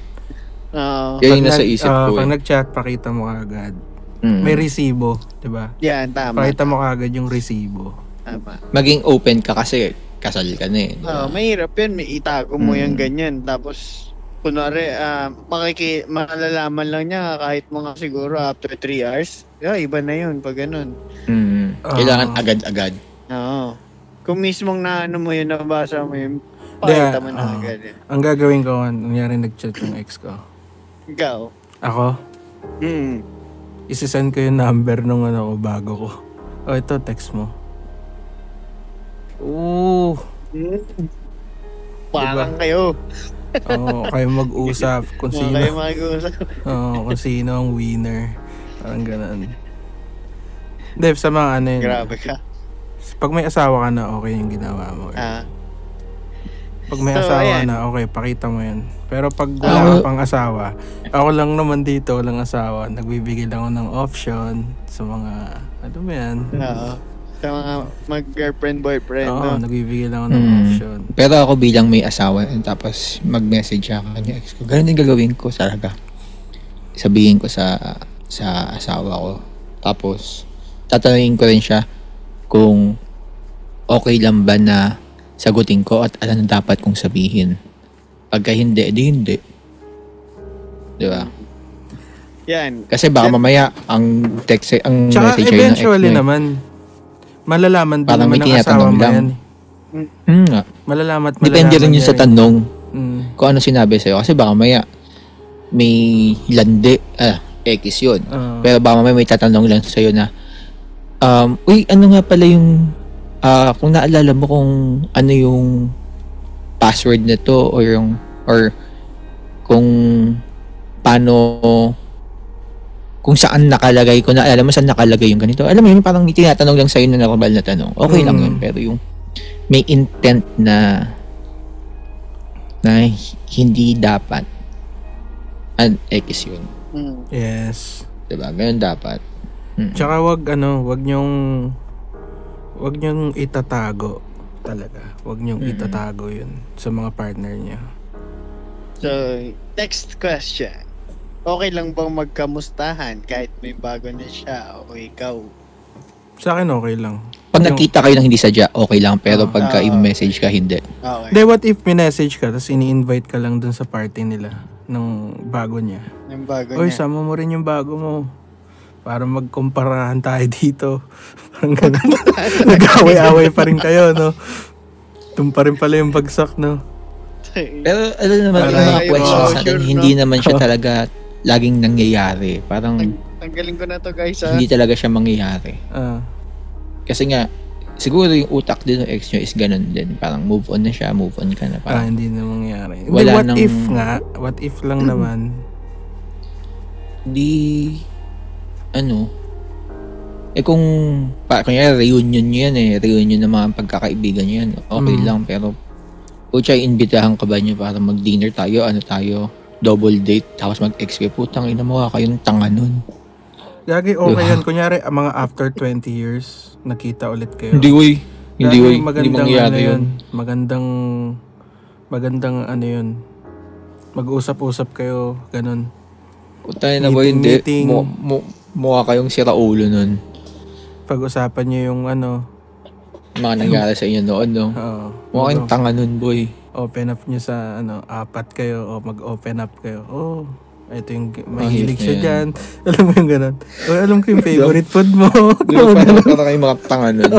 Yan yung nasa isip ko Pag eh. nag-chat, pakita mo agad. may resibo, di ba? Yan, tama. Pakita mo kagad yung resibo. Tama. Maging open ka kasi kasal ka na eh. Oo, mahirap yan. May itago mo yan ganyan. Tapos, kunwari, malalaman lang niya kahit mga siguro after 3 hours. Iba na yun pag ganun. Kailangan agad-agad. Oo. Kung mismong naano mo yun, nabasa mo yun, pakita mo na agad. Ang gagawin ko, nangyari nag-chat yung ex ko. Ikaw? Ako? Isisend ko yung number nung bago ko. Ito, text mo. Ooh. Parang kayo. Kayo mag-usap kung sino. Kayo mag-usap. Kung sino ang winner. Parang ganun. Hindi, sa mga yun. Grabe ka. Pag may asawa ka na, okay yung ginawa mo. Pag may asawa na, okay, pakita mo yan. Pero pag wala ka pang asawa, ako lang naman dito, walang asawa, nagbibigay lang ako ng option sa mga, ano ba yan? Oo. Sa mga mag-girlfriend, boyfriend. Oo, nagbibigay lang ako ng option. Pero ako bilang may asawa, tapos mag-message ako kanya ex ko. Ganun din gagawin ko talaga. Sabihin ko sa asawa ko. Tapos, tatanungin ko rin siya kung okay lang ba na sagutin ko at ano dapat kong sabihin. Pagka hindi, hindi. Di ba? Yan. Kasi baka mamaya ang text, ang tsaka message ng ex eventually mo naman, malalaman din parang naman may ng asawa mo lang. yan. Nga. Malalaman Depende rin yun niya sa tanong Mm. kung ano sinabi sa'yo. Kasi baka mamaya may landi, X yun. Pero baka mamaya may tatanong lang sa'yo na, uy, ano nga pala yung, kung naalala mo kung ano yung password nito or kung paano, kung saan nakalagay, kung naalala mo saan nakalagay yung ganito. Alam mo yun, parang tinatanong lang sa'yo na normal na tanong. Okay lang yun, pero yung may intent na hindi dapat X yun. Yes. Diba? Ganun dapat. Tsaka wag niyong itatago talaga. Wag niyong itatago yun sa mga partner niya. So, next question. Okay lang bang magkamustahan kahit may bago na siya o ikaw? Sa akin okay lang. Pag nakita kayo ng hindi sadya, okay lang. Pero pagka i-message ka, hindi. Okay. Then what if minessage ka tapos ini-invite ka lang dun sa party nila ng bago niya? Yung bago Oy, niya. sama mo rin yung bago mo. Para magkumparahan tayo dito. Parang ganun. Nag-away-away pa rin kayo, no? Doon pa rin pala yung bagsak, no? Pero alam naman, yung mga Parang questions natin, sure, no? hindi naman siya talaga laging nangyayari. Parang Ang galing ko na to, guys, hindi talaga siya mangyayari. Kasi nga, siguro yung utak din ng ex nyo is ganun din. Parang move on na siya, move on ka na. Parang hindi na mangyayari. Wala what nang- if nga? What if lang naman? kung kanya reunion nyo yan reunion ng mga pagkakaibigan nyo yan, okay lang. Pero pucha, imbitahan ka ba nyo para mag-dinner tayo, double date, tapos mag-ex kayo, putang ina mo, kayong tanga nun. Gagi, okay yan. Kunyari, mga after 20 years, nakita ulit kayo. Hindi Gagi, hindi mangyayari yun. Magandang yun. Mag-usap-usap kayo, ganun. Putang ina mo, hindi. Meeting. Mukha kayong sira ulo nun. Pag-usapan nyo yung Mga nangyari sa inyo noon, no? Mukha kayong tanga nun, boy. open up nyo sa 4 kayo o mag-open up kayo. Ito yung mahilig siya dyan. Alam mo yung ganun. Alam ko yung favorite food mo. Para kayong mga tanga nun.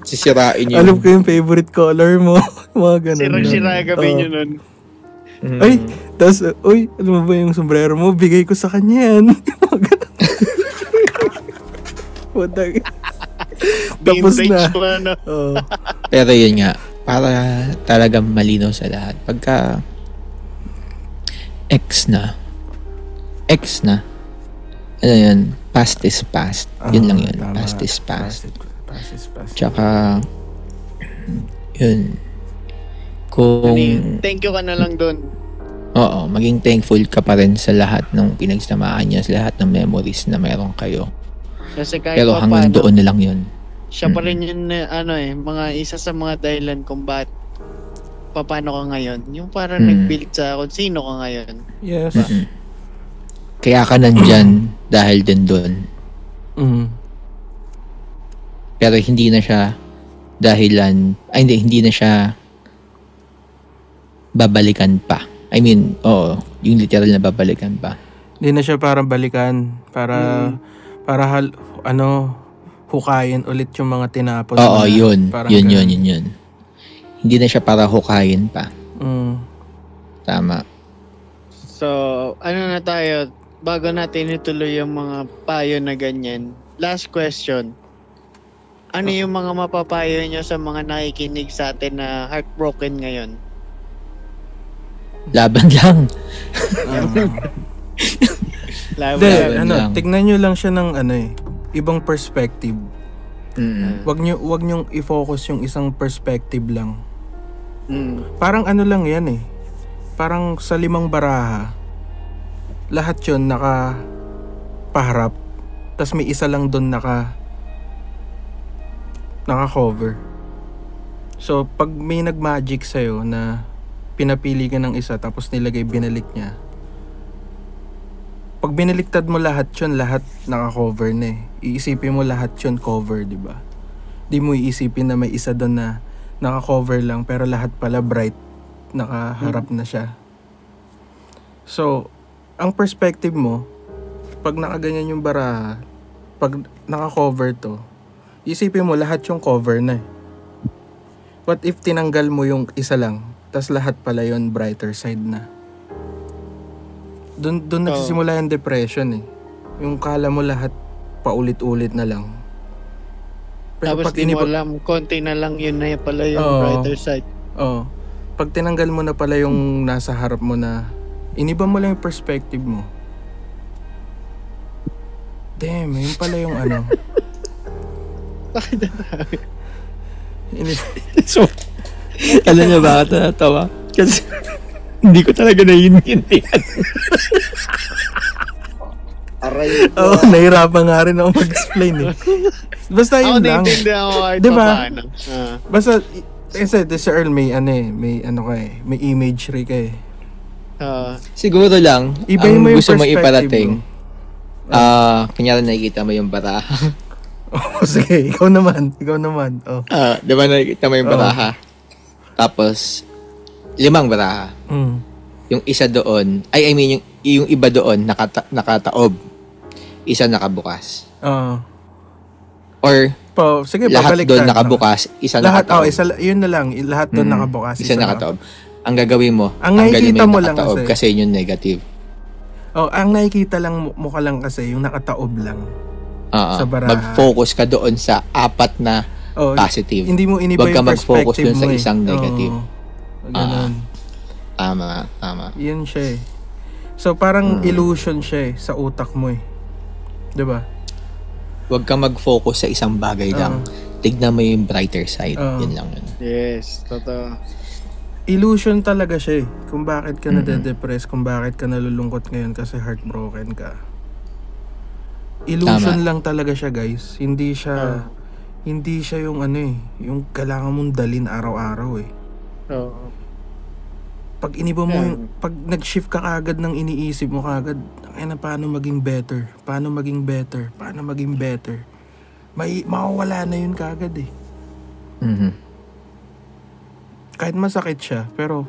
Sisirain nyo. Alam ko yung favorite color mo. Mga ganun. Sirang-sira gawin nyo nun. Ay, tapos, alam mo ba yung sombrero mo? Bigay ko sa kanya yan. Mga ganun. Tapos na. Pero yun nga, para talagang malinaw sa lahat. Pagka ex na, ano yun, past is past. Yun lang yun, tama. past is past. Past is past. Tsaka, yun, kung, Thank you ka na lang doon. oo, maging thankful ka pa rin sa lahat ng pinagsamahan niya, sa lahat ng memories na meron kayo. Kasi kahit Pero pa hanggang paano, doon na lang yun. siya pa rin yun mga isa sa mga dahilan kung bakit paano ka ngayon. Yung parang nag-build sa kung sino ka ngayon. Yes. Kaya ka nandyan dahil din doon. Pero hindi na siya dahilan, hindi na siya babalikan pa. I mean, yung literal na babalikan pa. Hindi na siya parang balikan para hukayin ulit yung mga tinapon. Oo, yun. Yun. Hindi na siya para hukayin pa. Tama. So, ano na tayo, bago natin ituloy yung mga payo na ganyan, last question. Ano yung mga mapapayo nyo sa mga nakikinig sa atin na heartbroken ngayon? Laban lang. Laban lang. Tignan nyo lang siya ng ibang perspective. Wag nyo i-focus yung isang perspective lang. Parang lang yan Parang sa 5 baraha, lahat yun naka-paharap. Tas may isa lang doon naka-cover. So, pag may nag-magic sa'yo na pinapili ka ng isa tapos binalik niya, pag binaliktad mo lahat yun, lahat naka-cover na Iisipin mo lahat yun cover, di ba? Di mo iisipin na may isa doon na naka-cover lang pero lahat pala bright, nakaharap na siya. So, ang perspective mo, pag nakaganyan yung baraha, pag naka-cover to, isipin mo lahat yung cover na What if tinanggal mo yung isa lang, tas lahat pala yun brighter side na? Doon nagsisimula yung depression Yung kala mo lahat paulit-ulit na lang. Pero tapos di mo alam, konti na lang yun na pala yung brighter side. Pag tinanggal mo na pala yung nasa harap mo na, iniba mo lang yung perspective mo. Damn, yun pala yung Bakit natawa? So, alam niya bakit natatawa? Kasi hindi ko talaga naiintindihan. Aray. Nahirapan nga rin ako mag-explain Basta yun lang. Ako naiintindihan ko kahit diba? paano. Basta, kasi si Earl may may imagery ka Siguro lang, iba yung gusto mo iparating, kunyari nakikita mo yung baraha. Sige, ikaw naman. Di ba nakikita mo yung baraha? Tapos, 5 baraha. Yung isa doon, yung iba doon, nakataob. Isa nakabukas. Or, sige, lahat doon nakabukas, isa nakataob. Yun na lang, lahat doon nakabukas. Isa nakataob. Ang gagawin mo, ang nakikita mo lang kasi yun yung negative. Ang nakikita lang mo ka lang kasi yung nakataob lang. Sa baraha. Mag-focus ka doon sa 4 na positive. Hindi mo iniba yung perspective. Huwag ka mag-focus doon sa mo isang negative. Ganun. Tama. Yun siya So parang illusion siya sa utak mo 'Di ba? Huwag ka mag-focus sa isang bagay lang. Tignan mo yung brighter side. Yun lang yun. Yes, totoo. Illusion talaga siya kung bakit ka nade-depress, kung bakit ka nalulungkot ngayon kasi heartbroken ka. Illusion lang talaga siya, guys. Hindi siya yung yung kailangan mong dalin araw-araw Pag iniba mo pag nag-shift ka kagad ng iniisip mo kagad, paano maging better? Mawawala na yun kagad Kahit masakit siya, pero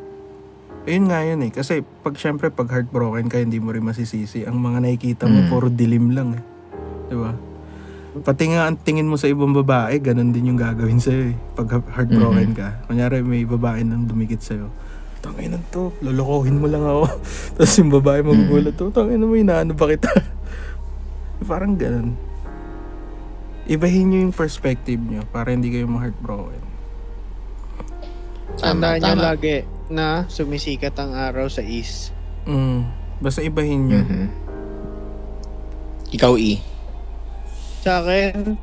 ayun nga yun kasi syempre pag heartbroken ka, hindi mo rin masisisi. Ang mga nakikita mo puro dilim lang diba? Pati nga ang tingin mo sa ibang babae, ganun din yung gagawin sa'yo pag heartbroken ka. Kunyari may babae nang dumikit sa'yo, tanginan to, lolokohin mo lang ako. Tapos yung babae magugulat to, tanginan mo, inaano ba kita? Parang ganun. Ibahin nyo yung perspective nyo para hindi kayo ma-heartbroken. Tandaan nyo lagi na sumisikat ang araw sa east. Basta ibahin nyo. Ikaw, Sa akin,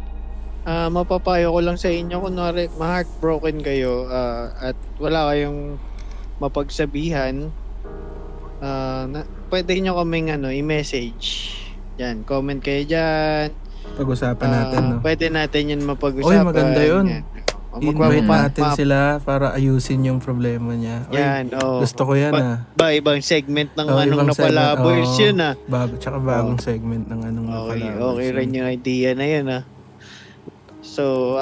mapapayo ko lang sa inyo, kunwari ma-heartbroken kayo at wala kayong mapagsabihan, pwede nyo kaming i-message. Yan, comment kayo dyan. Pag-usapan natin, no? Pwede natin yun mapag-usapan. Maganda yun. Yan. invite natin sila para ayusin yung problema niya. Oy, Yan, gusto ko yan ibang segment ng ibang Napala segment, Boys yun Tsaka bagong segment ng Napala Boys. Okay rin yung idea na yun So,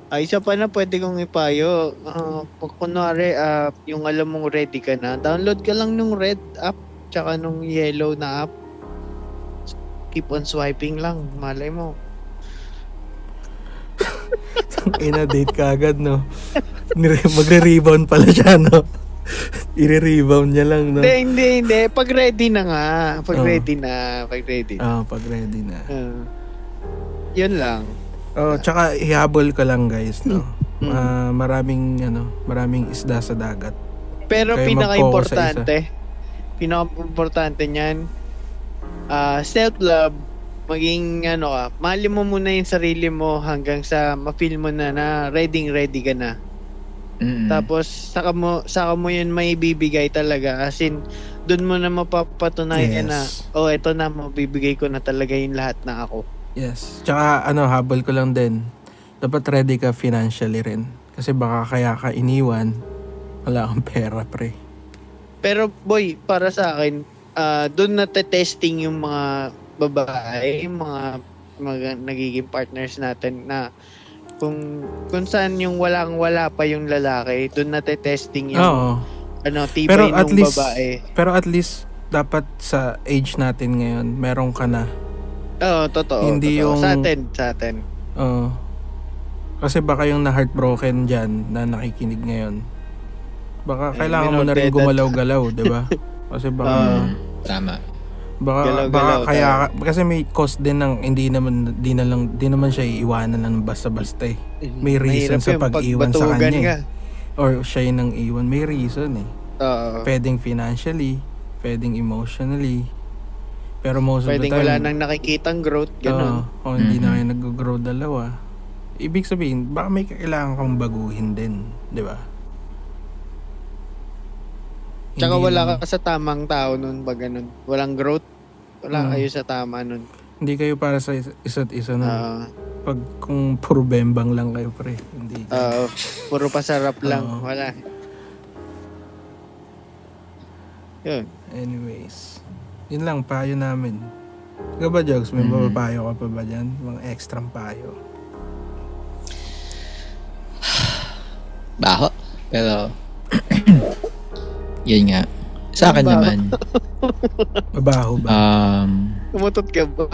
isa pa na pwede kong ipayo. Kunwari, yung alam mong ready ka na, download ka lang nung red app tsaka nung yellow na app. Keep on swiping lang, malay mo. Ina-date ka agad, no? Magre-rebound pala siya, no? I-rebound niya lang, no? Hindi. Pag ready na nga. Pag ready. Pag ready na. Yun lang. Tsaka ihabol ka lang, guys, no? Maraming isda sa dagat. Pero Kaya pinaka-importante niyan, self-love, maging mahalin mo muna yung sarili mo hanggang sa ma-feel mo na ready ka na. Tapos saka mo yun may bibigay talaga, as in doon mo na mapapatunayan na eto na, mabibigay ko na talaga yung lahat na ako. Yes. Tsaka habol ko lang din, dapat ready ka financially rin, kasi baka kaya ka iniwan, wala kang pera, pre. Pero boy, para sa akin, doon na-testing yung mga babae, yung mga nagiging partners natin, na kung saan yung wala pa yung lalaki, doon na-testing yung tibay ng babae. Pero at least dapat sa age natin ngayon, meron ka na. Totoo. Hindi totoo. Yung sa atin. Kasi baka yung na-heartbroken dyan na nakikinig ngayon, baka kailangan mo na rin gumalaw-galaw, di ba? Kasi baka tama. Baka kaya kasi may cost din ng di naman siya iiwanan ng basta-basta eh. May reason sa pag-iwan sa kanya. Or siya yung nang iwan, may reason eh. Pwedeng financially, pwedeng emotionally. Pero most of the time, wala nang nakikitang growth, gano'n. Hindi na kayo nag-grow dalawa. Ibig sabihin, baka may kailangan kang baguhin din, di ba? Tsaka wala ka sa tamang tao nun pag ganun. Walang growth. Wala kayo sa tama nun. Hindi kayo para sa isa't isa nun. Pag kung puro bembang lang kayo, pre. Hindi. Puro pasarap lang. Wala. Yun. Anyways. Yun lang, payo namin. Ikaw ba, Jogs? May mapapayo ka pa ba dyan? Mga extra payo. Baho. Pero yun nga. Sa akin naman. Mabaho ba? Umutot ka ba?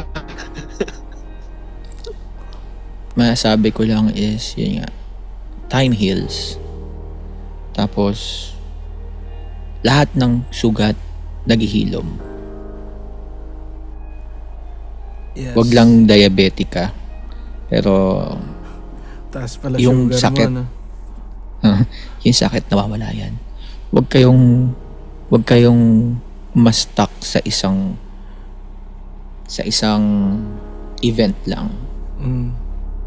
Masabi ko lang is, yun nga. Time heals. Tapos, lahat ng sugat, naghihilom. Yes. Wag lang diabetic ka. Pero, taas pala yung sugar sakit, mo, yung sakit nawawala yan. Wag kayong ma-stuck sa isang event lang.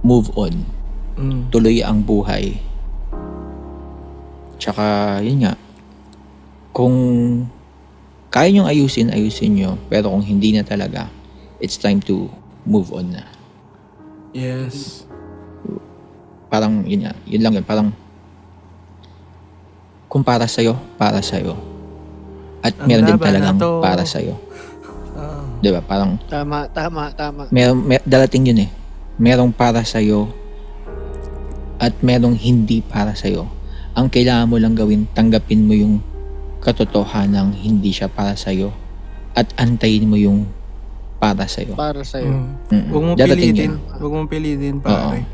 Move on. Tuloy ang buhay. Tsaka yun nga, kung kaya nyong ayusin nyo, pero kung hindi na talaga, it's time to move on na. Yes. Parang yun nga, yun lang yun, parang kung para sa'yo. At meron din talagang para sa'yo. Diba? Parang Tama. darating yun eh. Merong para sa'yo at merong hindi para sa'yo. Ang kailangan mo lang gawin, tanggapin mo yung katotohanang hindi siya para sa'yo at antayin mo yung para sa'yo. Para sa'yo. Huwag mong pilitin, pare.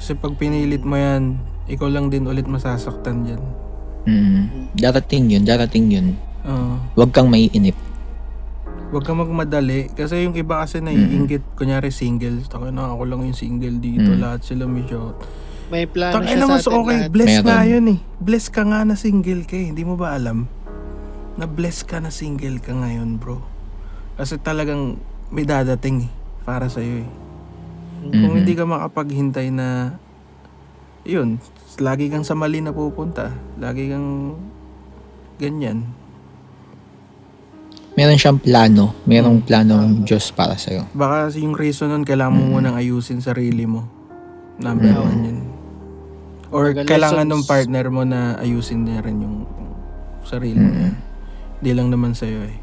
Kasi pag pinilit mo yan, ikaw lang din ulit masasaktan dyan. Darating yun. Huwag kang maiinip. Huwag kang magmadali. Kasi yung iba kasi naiinggit, kunyari single. Ako lang yung single dito. Lahat sila may shot. May plano siya sa atin. Okay, bless nga yun eh. Bless ka nga na single ka eh. Hindi mo ba alam? Na bless ka na single ka ngayon, bro. Kasi talagang may dadating eh. Para sa'yo eh. Kung hindi ka makapaghintay na yun, lagi kang sa mali na pupunta. Lagi kang ganyan. Meron siyang plano. Merong plano ng Diyos para sa'yo. Baka yung reason nun, kailangan mo munang ayusin sarili mo. Number one yun. Or Mga kailangan lessons. ng partner mo na ayusin niya rin yung sarili niya. Di lang naman sa'yo eh.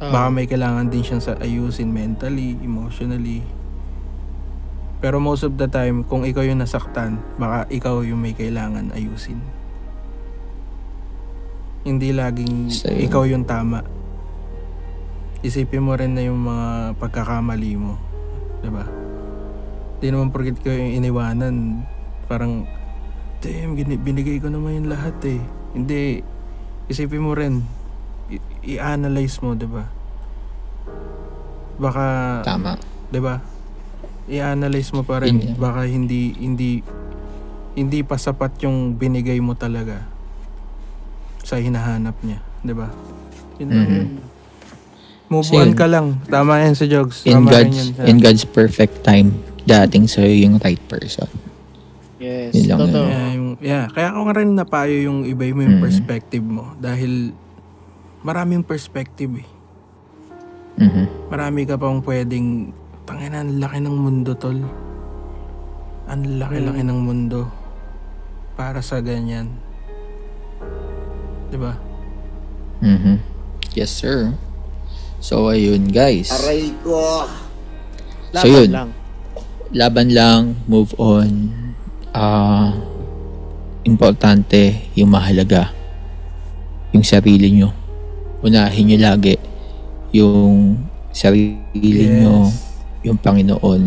Baka may kailangan din siyang ayusin mentally, emotionally. Pero most of the time, kung ikaw yung nasaktan, baka ikaw yung may kailangan ayusin. Hindi laging Sa'yo. ikaw yung tama. Isipin mo rin na yung mga pagkakamali mo. Diba? Di naman porket ko yung iniwanan, parang, damn, binigay ko naman yung lahat eh. Hindi, isipin mo rin, i-analyze mo, diba? Baka, Tama. diba? I-analyze mo pa rin, Yun yan. baka hindi pa sapat yung binigay mo talaga sa hinahanap niya, diba? Yun lang yun. Move Kasi on ka lang. Tama yan sa Jogs. In Tama rin yan. God's, in God's perfect time, dating sa'yo yung right person. Yes, Yun lang totoo. Kaya ako nga rin napayo yung iba mo yung perspective mo. Dahil maraming perspective eh. Mhm. Marami ka pang pwedeng, tangina, ang laki ng mundo, tol. Ang laki-laki ng mundo para sa ganyan. Diba? Mhm. Yes, sir. So, ayun, guys. Aray ko. So, yun. lang. Laban lang, move on. Importante, yung mahalaga. Yung sarili nyo. Unahin nyo lagi yung sarili nyo, yung Panginoon.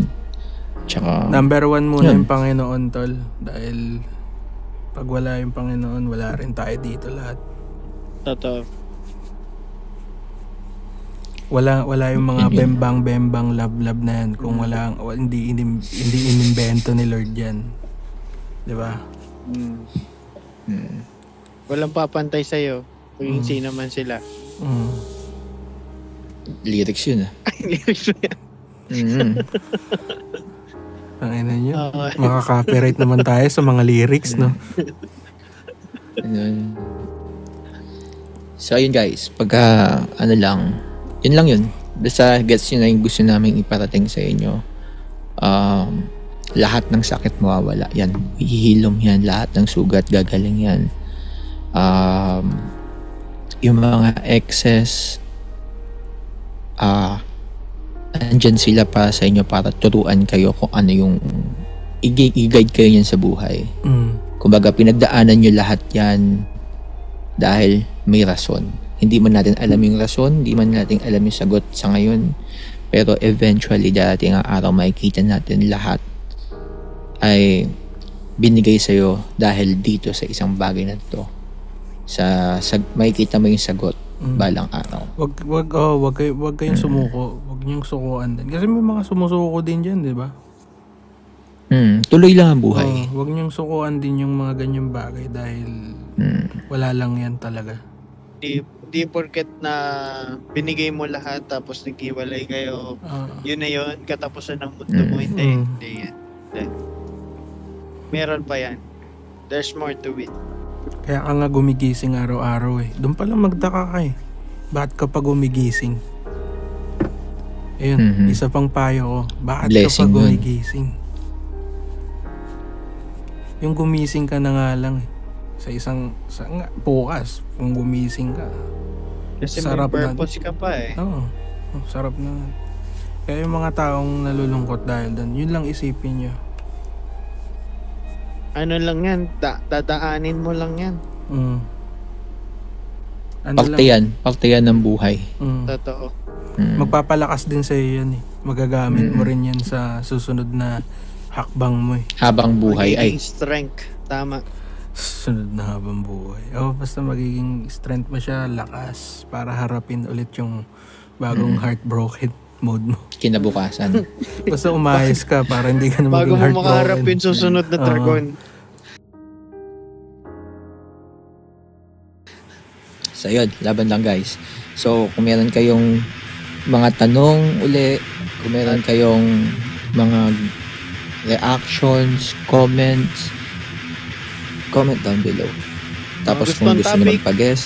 Tsaka, Number 1 muna Yun. yung Panginoon, tol. Dahil pag wala yung Panginoon, wala rin tayo dito lahat. Totoo. Wala yung mga Yun. bembang love na yan kung hindi inimbento ni Lord yan. 'Di ba? Walang papantay sa'yo. Kung sino man sila. lyrics yun ah. Mhm. Tangina niyo. Oo. Maka-copyright naman tayo sa mga lyrics, no? Ayun. So, ayun guys. Pagka, yun lang yun. Basta gets nyo na yung gusto namin iparating sa inyo. Lahat ng sakit mawawala. Yan. Hihilom yan. Lahat ng sugat gagaling yan. Yung mga excess, andyan sila para sa inyo para turuan kayo kung ano yung i-guide kayo yan sa buhay. Kumbaga, pinagdaanan nyo lahat yan dahil may rason. Hindi man natin alam yung rason, hindi man natin alam yung sagot sa ngayon. Pero eventually, darating ang araw, makikita natin lahat ay binigay sa'yo dahil dito sa isang bagay na to. Makikita mo yung sagot balang araw. Wag kayong sumuko. Wag niyong sukuan din. Kasi may mga sumusuko din diyan, 'di ba? Tuloy lang ang buhay. Wag niyong sukuan din yung mga ganyang bagay dahil wala lang yan talaga. Di porket na binigay mo lahat tapos naghiwalay kayo. Yun na yun. Katapusan ng mundo mo. Hindi yan. Meron pa yan. There's more to it. Kaya ka nga gumigising araw-araw eh. Doon pa lang magtaka ka eh. Bakit ka pa gumigising? Ayun, isa pang payo ko. Bakit Blessing ka pa yun. gumigising? Yung gumising ka na nga lang eh. Sa bukas, kung gumising ka. Kasi Sarap may na. purpose ka pa eh. Oo, sarap na. Kaya yung mga taong nalulungkot dahil doon, yun lang isipin nyo. Ano lang yan, dadaanin mo lang yan. Parte yan ng buhay. Totoo. Magpapalakas din sa'yo yan eh. Magagamit mo rin yan sa susunod na hakbang mo eh. Habang buhay ay Magiging strength. Tama. Susunod na habang buhay. Basta magiging strength mo siya, lakas, para harapin ulit yung bagong heartbroken mode mo. kinabukasan. Basta umayos ka para hindi ka na Bago maging mo heartbroken. makaharap yung susunod na dragon. So yun, laban lang guys. So kung meron kayong mga tanong uli, kung meron kayong mga reactions, comments, comment down below. Tapos Gusto kung ang gusto nyo topic? magpa-guest,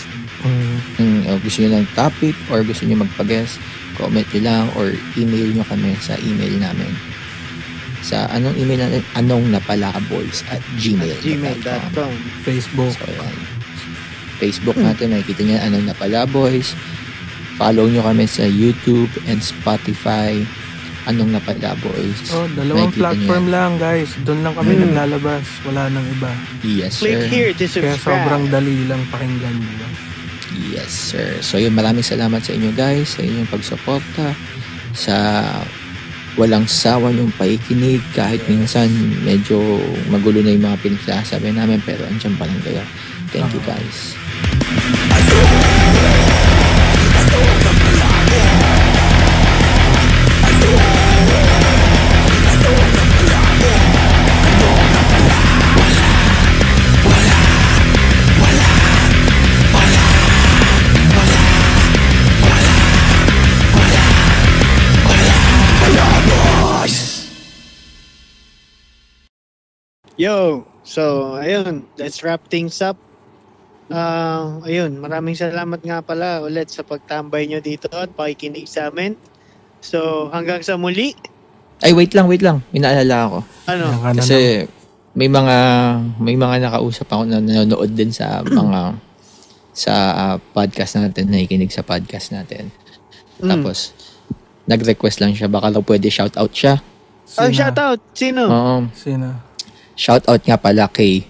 gusto nyo ng topic or gusto nyo magpa-guest, comment nyo lang or email nyo kami sa email namin sa anong email natin? anongnapalaboys@gmail.com. gmail.com. Facebook. So, yan. Facebook natin, makikita niya Anong Napala Boys. Follow nyo kami sa YouTube and Spotify. Anong Napala Boys. Dalawang Makikita platform niyo yan. lang, guys. Doon lang kami naglalabas. Wala nang iba. Yes, Click sir. here to Kaya subscribe. sobrang dali lang pakinggan nyo. Yes, sir. So, yun, maraming salamat sa inyo, guys, sa inyong pagsuporta, sa walang sawa yung paikinig, kahit minsan medyo magulo na yung mga pinagsasabi namin, pero andyan pa lang kayo. Thank you, guys. Yo, so ayun, let's wrap things up. Ayun, maraming salamat nga pala ulit sa pagtambay nyo dito at pakikinig sa amin. So, hanggang sa muli. Ay, wait lang. Inaalala ako. Ano? Kasi may mga nakausap ako na nanonood din sa mga sa podcast natin, nakikinig sa podcast natin. Tapos nag-request lang siya, baka daw pwede shoutout siya. Oh, shoutout! Sino? Oo. Sino? Shoutout nga pala kay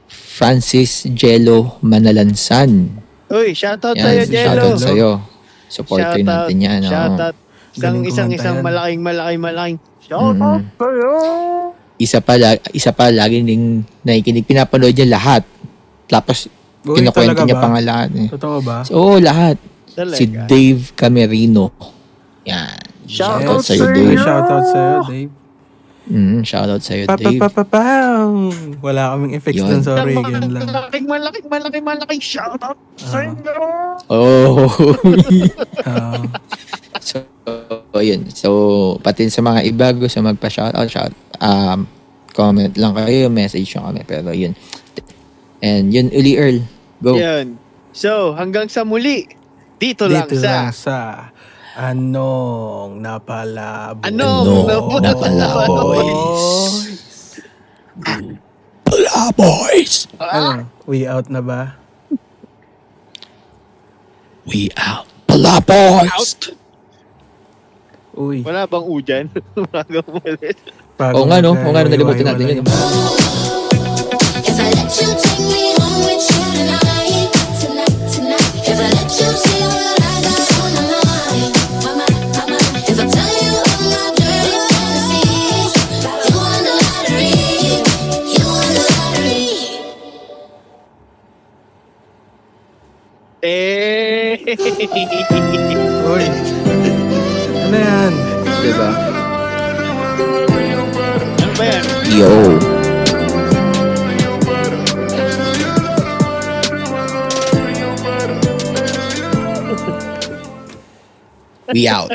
Francis Jello Manalansan. Uy, shoutout Yan, sa'yo, Jello! shoutout sa'yo. Supporter natin yan. oo. Shoutout. Galing Isang kumanta yan. malaking shoutout sa'yo! Isa pa lagi ding nakikinig, pinapanood niya lahat. Tapos Uy, kinukwento talaga niya ba? pa nga lahat. Totoo ba? Oo, lahat. Talaga. Si Dave Camerino. Yan. Shoutout sa'yo, sa'yo. Dave. Shoutout sa'yo, Dave. Shoutout sa'yo, Dave. Wala kaming effects Yun. dun, sorry. Yan lang. Malaking shoutout sa'yo! Oh. Ah, So, yun. So, pati sa mga iba gusto magpa-shoutout, comment lang kayo, message nyo kami. Pero yun. And yun, uli Earl. Go. Yan. So, hanggang sa muli. Dito lang dito lang sa... sa Anong Napala Boys. Anong Napala Boys. Napala Boys. Ano? We out na ba? We out. Pala Boys. Out! Uy. Wala bang udyan? Bago ulit. Oo nga, no? Oo nga, nalimutan natin yun. If I let you take me home with you tonight, tonight. If I let you see what I got on my mind, my mind. If I tell you all my dirty fantasies, you won the lottery, you won the lottery. Uy. Ano yan? Diba? Ano ba yan? Yo. We out.